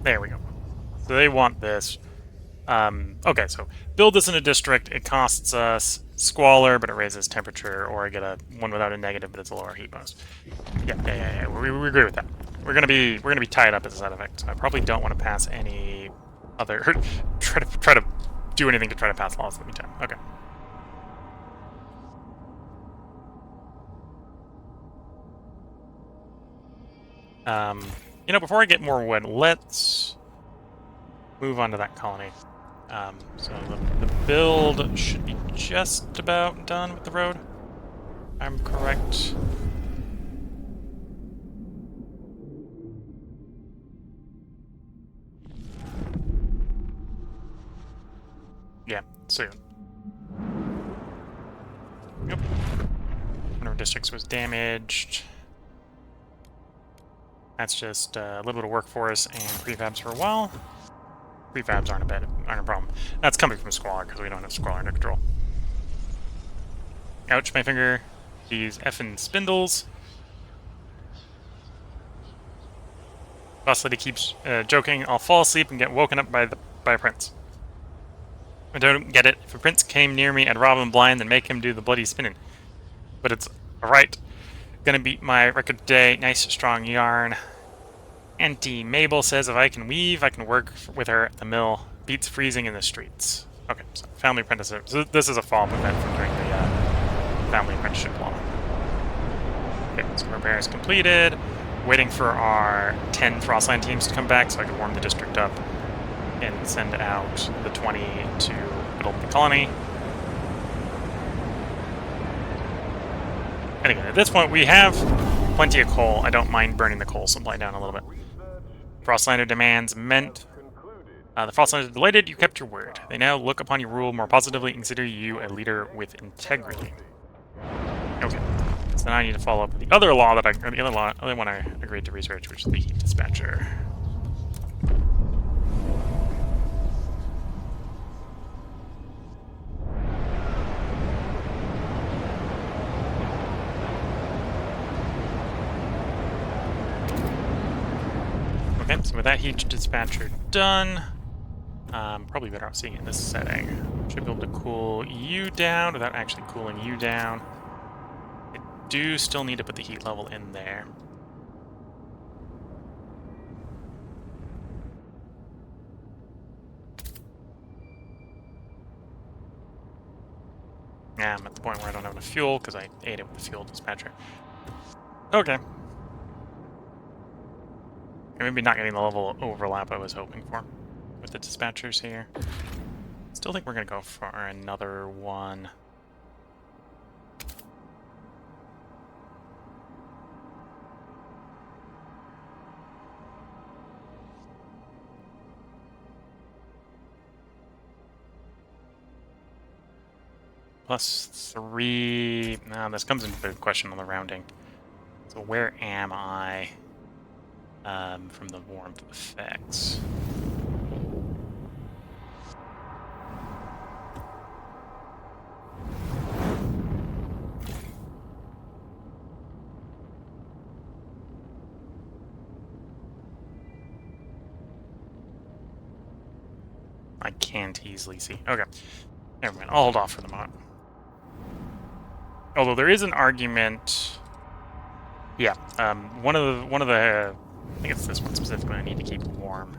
There we go. So they want this. Okay, so build this in a district. It costs us squalor, but it raises temperature, or I get a one without a negative, but it's a lower heat bonus. Yeah. We agree with that. We're gonna be tied up as a side effect. So I probably don't want to pass any other try to do anything to try to pass laws in the meantime. Okay. Before I get more wood, let's move on to that colony. So the build should be just about done with the road. I'm correct. Yeah, soon. Yep. One of our districts was damaged. That's just a little bit of workforce and prefabs for a while. Prefabs aren't a problem. That's coming from Squalor, because we don't have Squalor under control. Ouch, my finger. These effing spindles. Boss lady keeps joking, I'll fall asleep and get woken up by a prince. I don't get it. If a prince came near me, I'd rob him blind and make him do the bloody spinning. But it's alright. Gonna beat my record today. Nice, strong yarn. Auntie Mabel says if I can weave, I can work with her at the mill. Beats freezing in the streets. Okay, so family apprenticeship. So this is a follow-up event from during the family apprenticeship law. Okay, so repair is completed. Waiting for our 10 Frostline teams to come back so I can warm the district up and send out the 20 to build the colony. And again, at this point, we have plenty of coal. I don't mind burning the coal supply down a little bit. Frostlander demands meant. The Frostlanders are delighted you kept your word. They now look upon your rule more positively and consider you a leader with integrity. Okay. So now I need to follow up with the other law that the other one I agreed to research, which is the heat dispatcher. Okay, so with that heat dispatcher done, probably better off seeing it in this setting. Should be able to cool you down without actually cooling you down. I do still need to put the heat level in there. Yeah, I'm at the point where I don't have enough fuel because I ate it with the fuel dispatcher. Okay. Maybe not getting the level of overlap I was hoping for with the dispatchers here. Still think we're going to go for another one. +3... Now, this comes into the question on the rounding. So where am I from the warmth effects? I can't easily see. Okay. Never mind. I'll hold off for the moment. Although there is an argument. Yeah. One of the I think it's this one specifically I need to keep warm.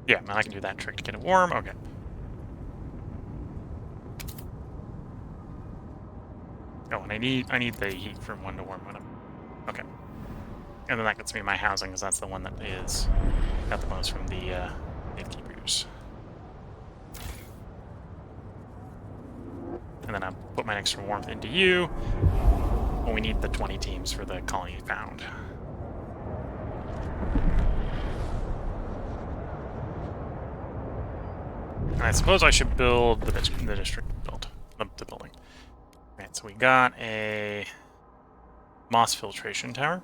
Yeah, I can do that trick to get it warm. Okay. Oh, and I need the heat from 1 to warm 1 up. Okay. And then that gets me my housing, because that's the one that is got the most from the gatekeepers. And then I'll put my extra warmth into you. Well, we need the 20 teams for the colony found. And I suppose I should build the district the building. Right, so we got a moss filtration tower.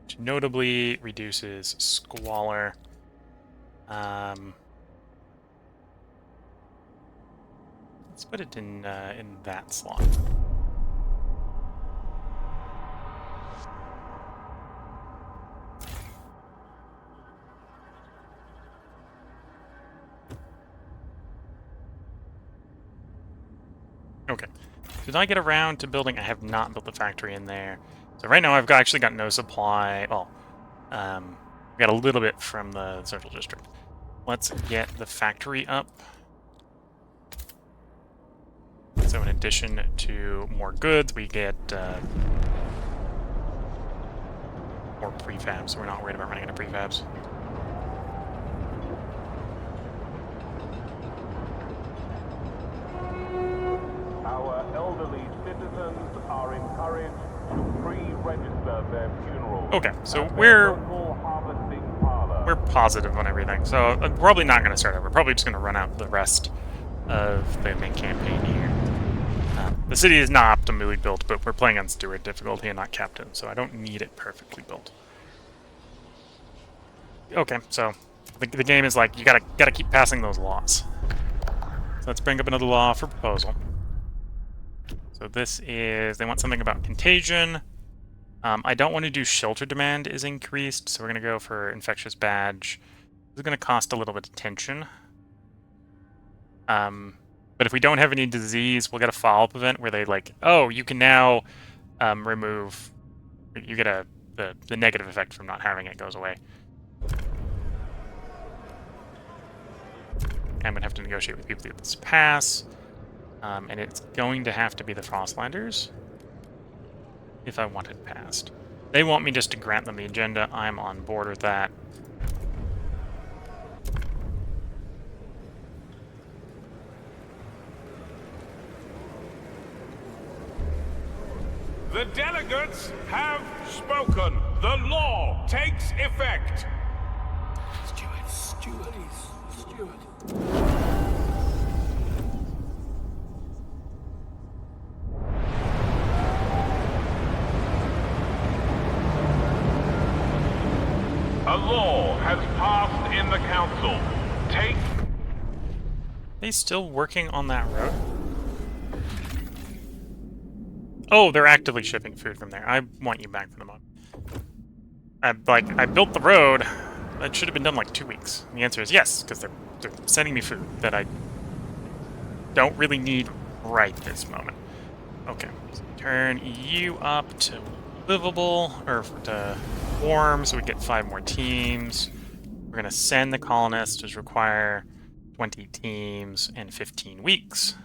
Which notably reduces squalor. Let's put it in that slot. Okay. Did I get around to building? I have not built the factory in there. So right now actually got no supply. Well, we got a little bit from the central district. Let's get the factory up. So in addition to more goods, we get more prefabs. So we're not worried about running out of prefabs. Our elderly citizens are encouraged to pre-register their funerals. Okay, so at we're the local harvesting parlor. positive on everything. So I'm probably not going to start over. We're probably just going to run out the rest of the main campaign here. The city is not optimally built, but we're playing on steward difficulty and not captain, so I don't need it perfectly built. Okay, so the game is like you gotta keep passing those laws. So let's bring up another law for proposal. So this is, they want something about contagion. I don't want to do shelter demand is increased, so we're going to go for infectious badge. This is going to cost a little bit of tension. But if we don't have any disease, we'll get a follow-up event where they like, oh, you can now remove, you get the negative effect from not having it goes away. I'm going to have to negotiate with people to get this pass. And it's going to have to be the Frostlanders if I want it passed. They want me just to grant them the agenda. I'm on board with that. The delegates have spoken. The law takes effect. Steward. A law has passed in the council. Take... They still working on that road? Oh, they're actively shipping food from there. I want you back for the moment. I built the road. That should have been done like 2 weeks. And the answer is yes, because they're sending me food that I don't really need right this moment. Okay, so turn you up to livable, or to warm, so we get 5 more teams. We're going to send the colonists, which require 20 teams and 15 weeks.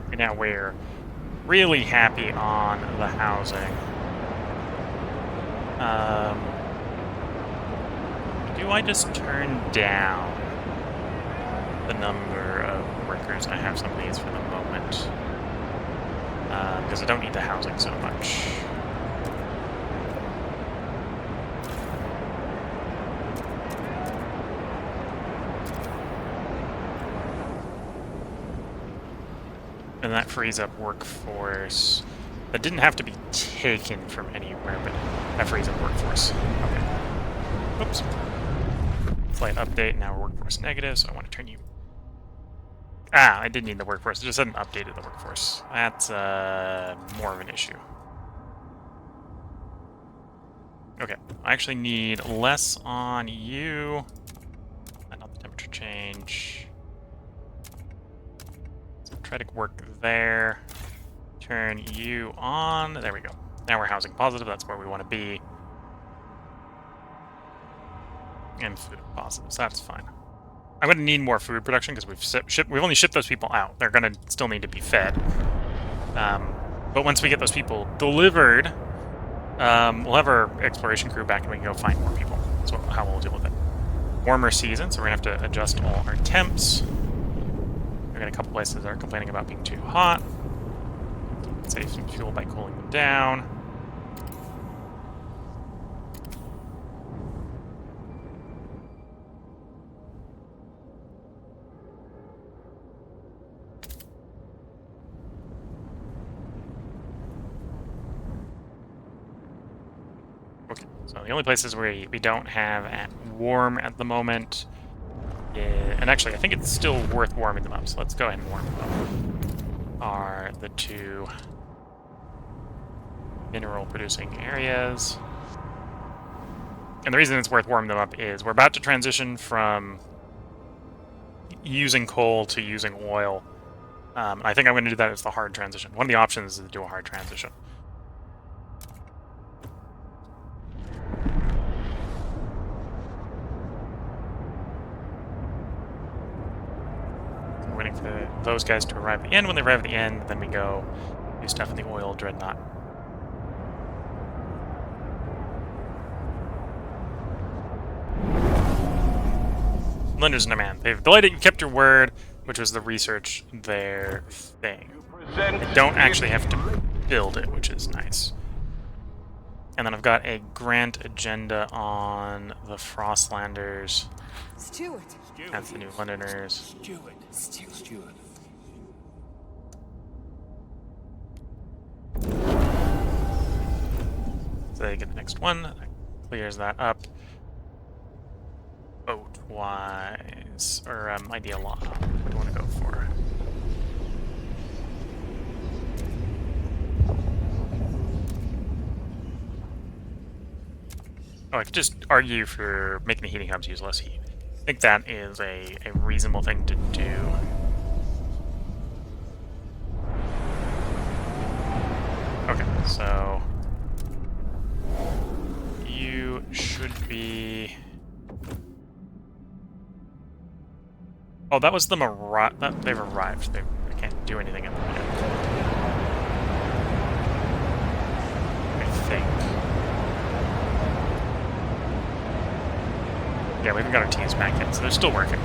Right now we're really happy on the housing. Do I just turn down the number of workers I have some of these for the moment? Because I don't need the housing so much. And that frees up workforce. That didn't have to be taken from anywhere, but that frees up workforce. Okay. Oops. Slight update, now we're workforce negative, so I want to turn you... Ah, I did need the workforce, it just hadn't updated the workforce. That's more of an issue. Okay, I actually need less on you. Not the temperature change. So try to work there. Turn you on. There we go. Now we're housing positive, that's where we want to be. And food positive, so that's fine. I'm going to need more food production because we've only shipped those people out. They're going to still need to be fed. But once we get those people delivered, we'll have our exploration crew back and we can go find more people. That's how we'll deal with it. Warmer season, so we're going to have to adjust all our temps. We've got a couple places that are complaining about being too hot. Save some fuel by cooling them down. So the only places where we don't have at warm at the moment, and actually I think it's still worth warming them up, so let's go ahead and warm them up, are the two mineral producing areas. And the reason it's worth warming them up is we're about to transition from using coal to using oil. I think I'm going to do that as the hard transition. One of the options is to do a hard transition. So we're waiting for those guys to arrive at the end. When they arrive at the end, then we go do stuff in the oil dreadnought. Lenders in demand. They've delighted you kept your word, which was the research their thing. They don't actually have to build it, which is nice. And then I've got a grant agenda on the Frostlanders. Steward. That's the new Londoners. Steward. So they get the next one. That clears that up. Boat-wise, or idea law. What do I want to go for? Oh, I could just argue for making the heating hubs use less heat. I think that is a reasonable thing to do. Okay, so you should be... Oh, that was them they've arrived. They can't do anything at the minute. I think. Yeah, we haven't got our teams back yet, so they're still working.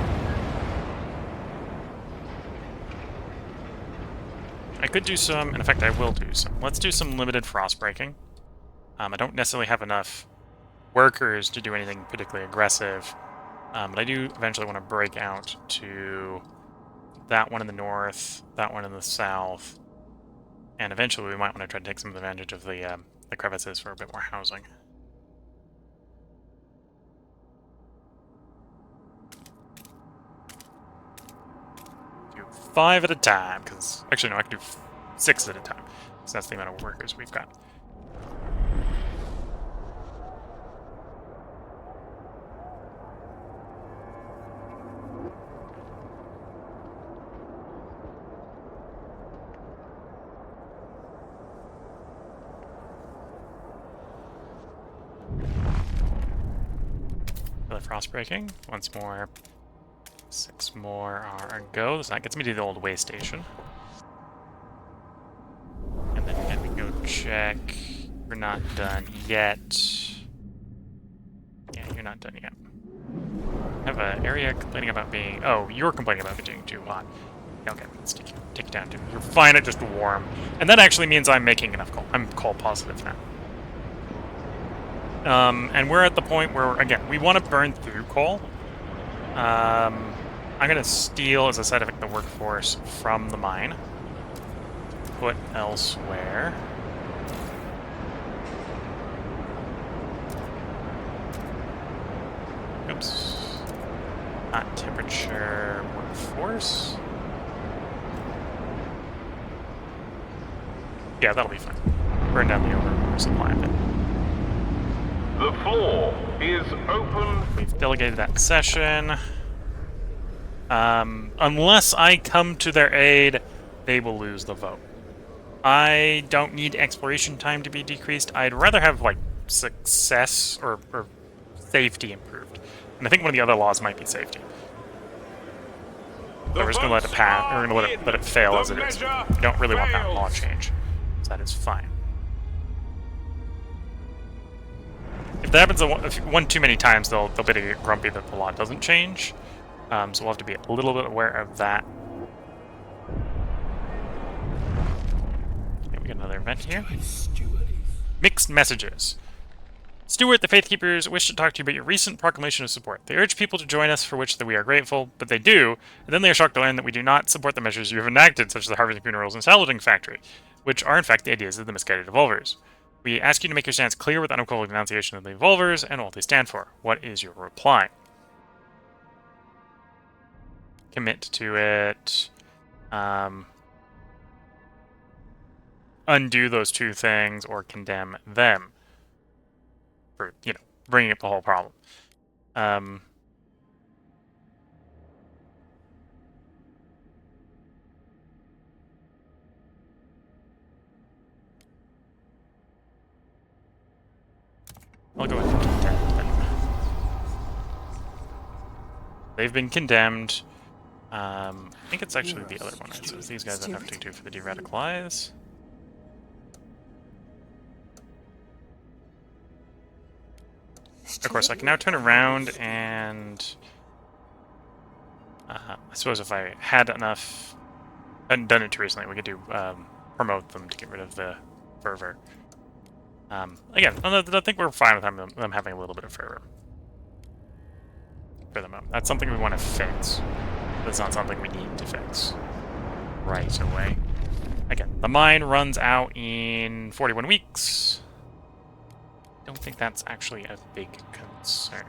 I could do some, and in fact I will do some. Let's do some limited frost breaking. I don't necessarily have enough workers to do anything particularly aggressive. But I do eventually want to break out to that one in the north, that one in the south, and eventually we might want to try to take some advantage of the crevices for a bit more housing. Do 5 at a time, because actually no, I can do 6 at a time, because that's the amount of workers we've got. Frost breaking. Once more. 6 more are a go. So that gets me to the old way station. And then again, we go check. We're not done yet. Yeah, you're not done yet. I have an area complaining about being... Oh, you're complaining about being too hot. Okay, let's take you down to... You're fine at just warm. And that actually means I'm making enough coal. I'm coal positive now. And we're at the point where, again, we want to burn through coal. I'm going to steal, as a side effect, the workforce from the mine. Put elsewhere. Oops. Not temperature, workforce. Yeah, that'll be fine. Burn down the oversupply of it. The floor is open. We've delegated that session. Unless I come to their aid, they will lose the vote. I don't need exploration time to be decreased. I'd rather have, like, success or safety improved. And I think one of the other laws might be safety. So we're just going to let it pass, or we're going to let it fail as it is. We don't really want that law change. So that is fine. If that happens one too many times, they'll get grumpy that the law doesn't change. So we'll have to be a little bit aware of that. Okay, we got another event here. Mixed messages. Stewart, the Faith Keepers wish to talk to you about your recent proclamation of support. They urge people to join us, for which we are grateful, but they do, and then they are shocked to learn that we do not support the measures you have enacted, such as the harvesting funerals and saluting factory, which are in fact the ideas of the misguided evolvers. We ask you to make your stance clear with unequivocal enunciation of the evolvers and what they stand for. What is your reply? Commit to it. Undo those two things or condemn them for, bringing up the whole problem. I'll go ahead and condemn them. They've been condemned. I think it's actually the other one, right? So it's these guys that have to do for the de-radicalize. Of course, I can now turn around and... I suppose if I had enough... hadn't done it too recently, we could do promote them to get rid of the fervor. Again, I think we're fine with them having a little bit of fervor. For the moment. That's something we want to fix. That's not something we need to fix right away. Again, the mine runs out in 41 weeks. Don't think that's actually a big concern.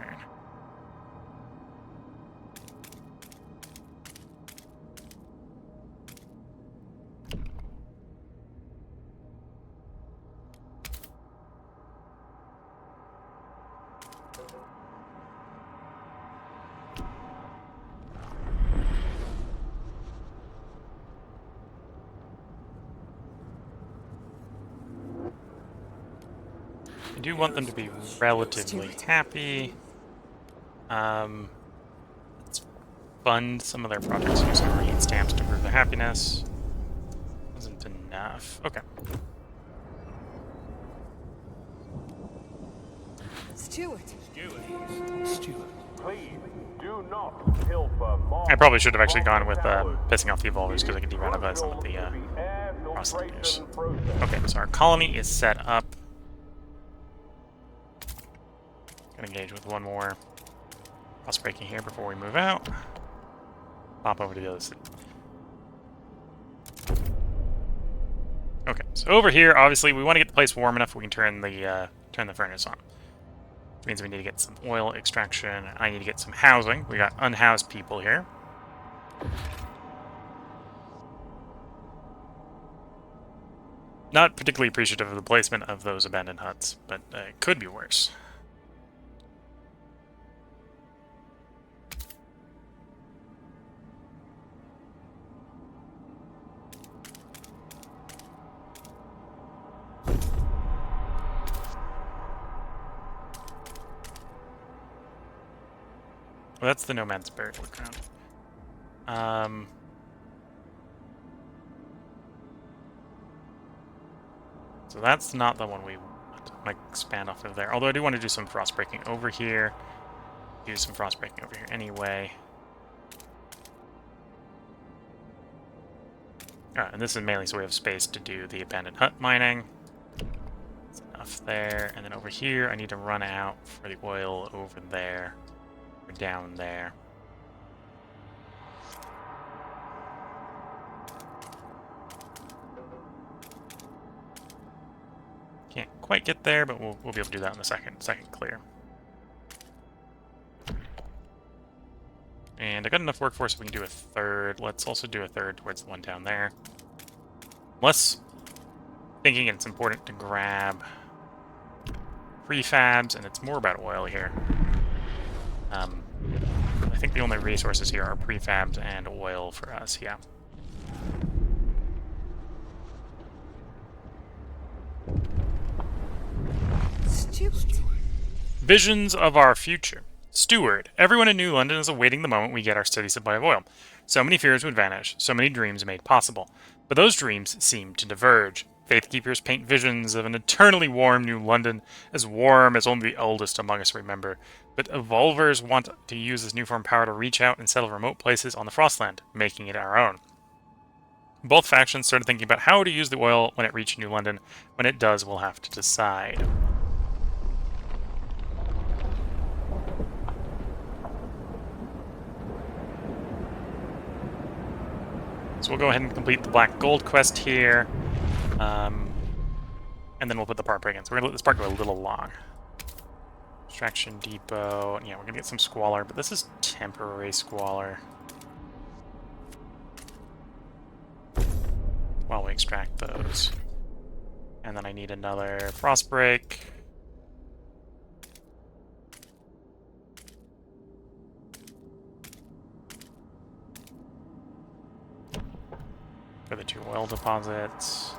I do want them to be relatively happy. Let's fund some of their projects using green stamps to prove their happiness. Wasn't enough. Okay. Stewart. Please do not pilfer more. I probably should have actually gone with pissing off the evolvers because I can de-radicalize them with the prosecutors. Okay, so our colony is set up. Gonna engage with one more cross breaking here before we move out. Pop over to the other city. Okay, so over here, obviously, we want to get the place warm enough we can turn the furnace on. Which means we need to get some oil extraction. I need to get some housing. We got unhoused people here. Not particularly appreciative of the placement of those abandoned huts, but it could be worse. Well, that's the Nomad's burial ground. So that's not the one we want. I'm gonna expand off of there. Although I do want to do some frost breaking over here. Do some frost breaking over here anyway. Alright, and this is mainly so we have space to do the abandoned hut mining. That's enough there. And then over here, I need to run out for the oil over there. Or down there. Can't quite get there, but we'll be able to do that in the second clear. And I got enough workforce if we can do a third. Let's also do a third towards the one down there. Unless thinking it's important to grab prefabs, and it's more about oil here. I think the only resources here are prefabs and oil for us, yeah. Stewart. Visions of our future. Steward. Everyone in New London is awaiting the moment we get our steady supply of oil. So many fears would vanish, so many dreams made possible. But those dreams seem to diverge. Faithkeepers paint visions of an eternally warm New London, as warm as only the oldest among us remember. But evolvers want to use this newfound power to reach out and settle remote places on the Frostland, making it our own. Both factions started thinking about how to use the oil when it reached New London. When it does, we'll have to decide. So we'll go ahead and complete the Black Gold quest here. and then we'll put the part break in. So we're gonna let this part go a little long. Extraction depot. Yeah, we're gonna get some squalor, but this is temporary squalor. While we extract those. And then I need another frost break. For the 2 oil deposits.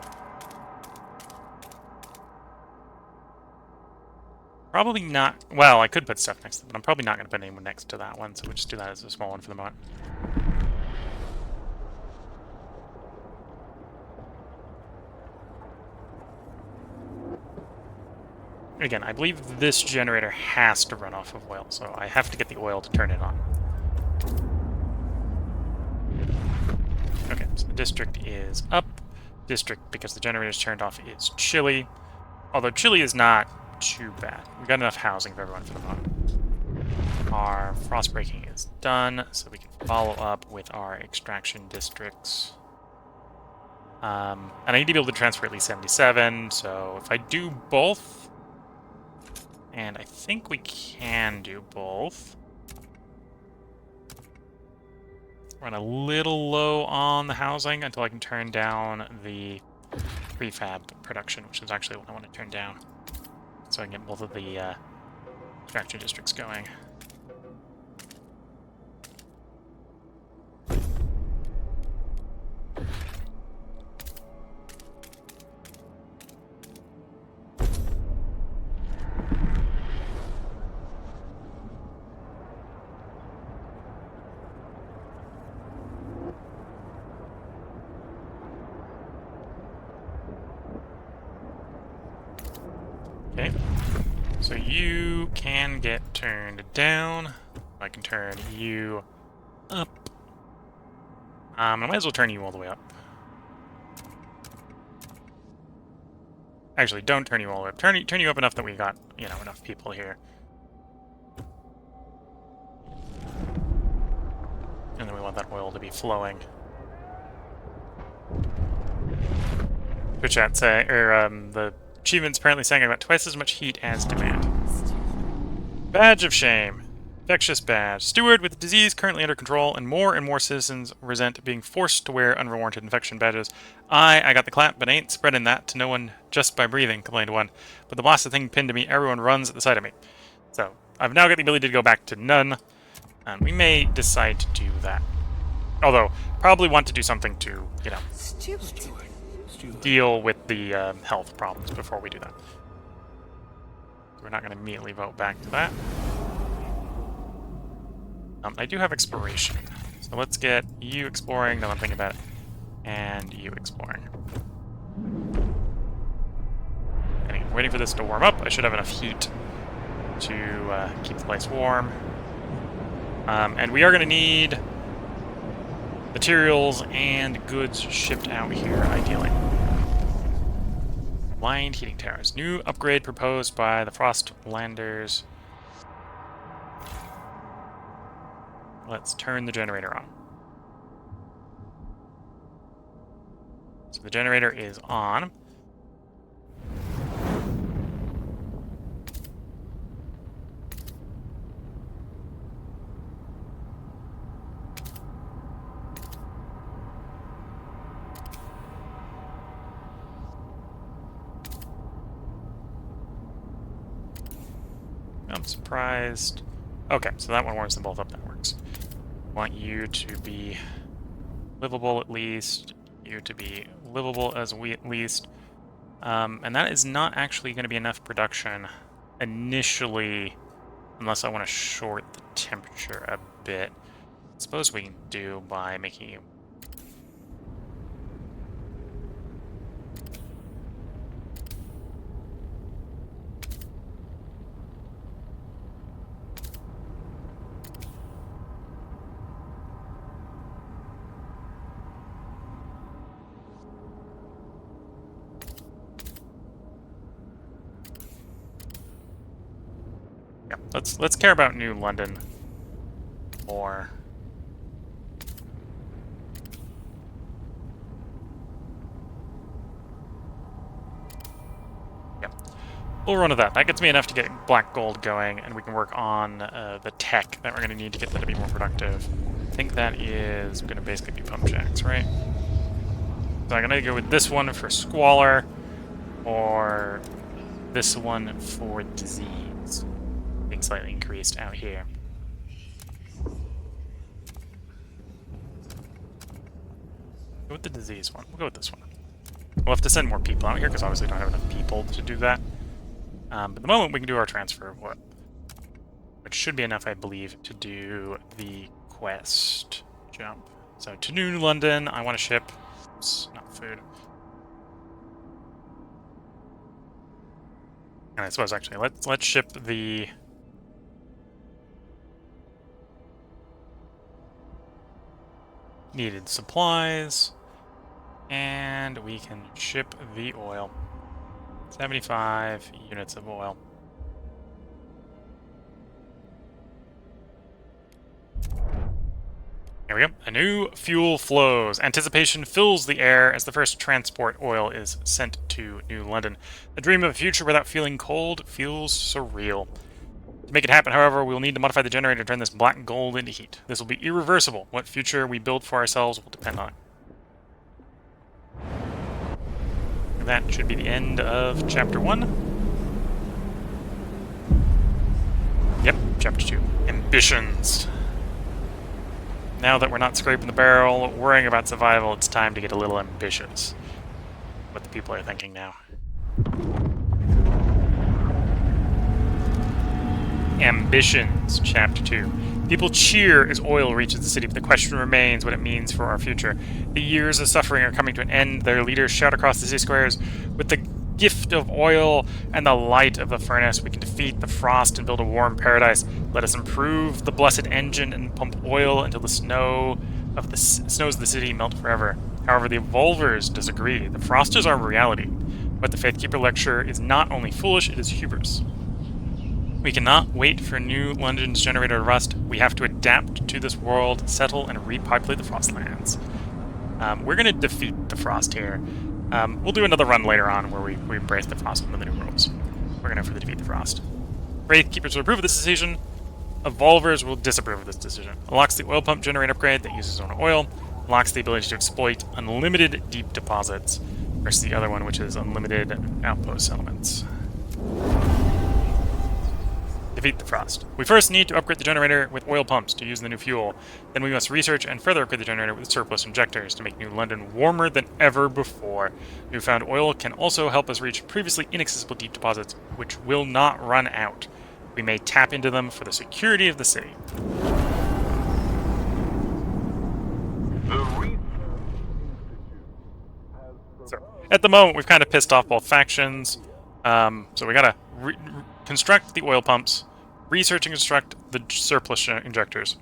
Probably not. Well, I could put stuff next to it, but I'm probably not going to put anyone next to that one, so we'll just do that as a small one for the moment. Again, I believe this generator has to run off of oil, so I have to get the oil to turn it on. Okay, so the district is up. District, because the generator is turned off, is chilly. Although chilly is not too bad. We've got enough housing for everyone for the moment. Our frost breaking is done, so we can follow up with our extraction districts. And I need to be able to transfer at least 77, so if I do both, and I think we can do both. Run a little low on the housing until I can turn down the prefab production, which is actually what I want to turn down. So I can get both of the extraction districts going. Okay, so you can get turned down. I can turn you up. I might as well turn you all the way up. Actually, don't turn you all the way up. Turn you up enough that we got, you know, enough people here. And then we want that oil to be flowing. Twitch chat say, the achievement's apparently saying I got twice as much heat as demand. Badge of shame. Infectious badge. Steward with disease currently under control, and more citizens resent being forced to wear unwarranted infection badges. I got the clap, but ain't spreading that to no one just by breathing, complained one. But the blasted thing pinned to me, everyone runs at the sight of me. So, I've now got the ability to go back to none, and we may decide to do that. Although, probably want to do something to, you know, deal with the health problems before we do that. We're not going to immediately vote back to that. I do have exploration, so let's get you exploring, now I'm thinking about it, and you exploring. Anyway, waiting for this to warm up. I should have enough heat to keep the place warm. And we are going to need materials and goods shipped out here, ideally. Blind heating towers. New upgrade proposed by the Frostlanders. Let's turn the generator on. So the generator is on. I'm surprised. Okay, so that one warms them both up. That works. Want you to be livable at least. You to be livable as at least. And that is not actually going to be enough production initially, unless I want to short the temperature a bit. I suppose we can do by making you. Yeah, let's care about New London more. we'll run with that. That gets me enough to get black gold going, and we can work on the tech that we're going to need to get that to be more productive. I think that is going to basically be pump jacks, right? So I'm going to go with this one for squalor, or this one for disease, being slightly increased out here. Go with the disease one. We'll go with this one. We'll have to send more people out here because obviously we don't have enough people to do that. But at the moment we can do our transfer of what, which should be enough, I believe, to do the quest jump. So to New London, I want to ship. Oops, not food. And I suppose actually let's ship the needed supplies. And we can ship the oil. 75 units of oil. Here we go. A new fuel flows. Anticipation fills the air as the first transport oil is sent to New London. The dream of a future without feeling cold feels surreal. To make it happen, however, we will need to modify the generator to turn this black gold into heat. This will be irreversible. What future we build for ourselves will depend on it. That should be the end of Chapter 1. Yep, Chapter 2. Ambitions. Now that we're not scraping the barrel, worrying about survival, it's time to get a little ambitious. What the people are thinking now. Ambitions, Chapter 2. People cheer as oil reaches the city, but the question remains what it means for our future. The years of suffering are coming to an end. Their leaders shout across the city squares, with the gift of oil and the light of the furnace, we can defeat the frost and build a warm paradise. Let us improve the blessed engine and pump oil until the snows of the city melt forever. However, the evolvers disagree. The frost is our reality. But the Faithkeeper lecture is not only foolish, it is hubris. We cannot wait for New London's generator to rust. We have to adapt to this world, settle, and repopulate the Frostlands. We're going to defeat the Frost here. We'll do another run later on where we embrace the Frost and the new worlds. We're going to defeat the Frost. Wraithkeepers will approve of this decision. Evolvers will disapprove of this decision. Unlocks the oil pump generator upgrade that uses its own oil. Unlocks the ability to exploit unlimited deep deposits versus the other one, which is unlimited outpost settlements. Defeat the Frost. We first need to upgrade the generator with oil pumps to use the new fuel. Then we must research and further upgrade the generator with surplus injectors to make New London warmer than ever before. Newfound oil can also help us reach previously inaccessible deep deposits, which will not run out. We may tap into them for the security of the city. So, at the moment, we've kind of pissed off both factions. So we gotta construct the oil pumps, research and construct the surplus injectors,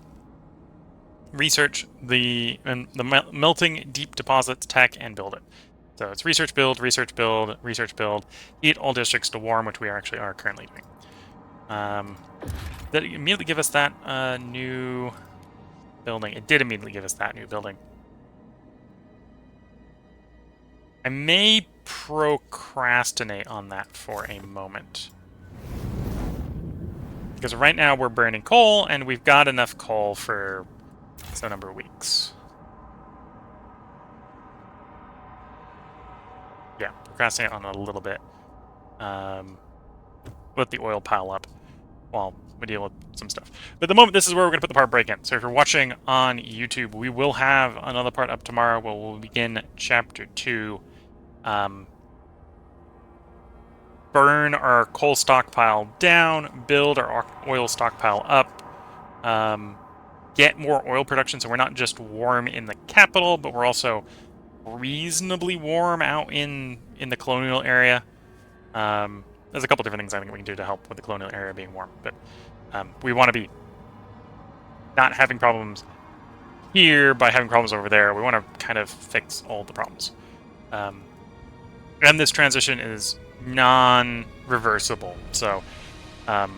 research the melting deep deposits tech, and build it. So it's research, build, research, build, research, build. Heat all districts to warm, which we actually are currently doing. Did it immediately give us that new building? It did immediately give us that new building. I may procrastinate on that for a moment. Because right now we're burning coal, and we've got enough coal for some number of weeks. Yeah, procrastinate on it a little bit. Let the oil pile up while we deal with some stuff. But at the moment, this is where we're going to put the part break in. So if you're watching on YouTube, we will have another part up tomorrow where we'll begin Chapter 2. Burn our coal stockpile down, build our oil stockpile up, get more oil production so we're not just warm in the capital, but we're also reasonably warm out in the colonial area. There's a couple different things I think we can do to help with the colonial area being warm, but we want to be not having problems here by having problems over there. We want to kind of fix all the problems. And this transition is non-reversible, so I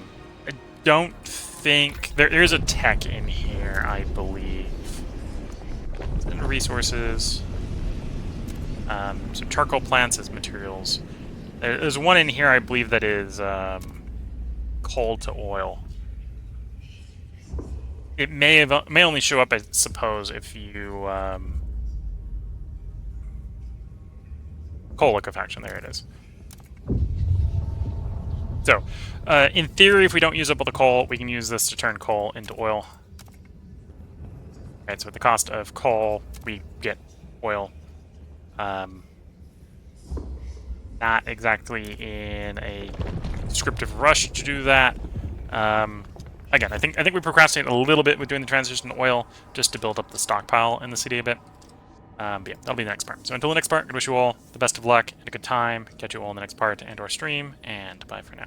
don't think... There is a tech in here, I believe. And resources. So charcoal plants as materials. There's one in here, I believe, that is coal to oil. It may only show up, I suppose, if you coal liquefaction. There it is. So, in theory, if we don't use up all the coal, we can use this to turn coal into oil. Right, so at the cost of coal, we get oil. Not exactly in a descriptive rush to do that. Again, I think we procrastinate a little bit with doing the transition to oil just to build up the stockpile in the city a bit. But yeah, that'll be the next part. So until the next part, I wish you all the best of luck and a good time. Catch you all in the next part and/or stream, and bye for now.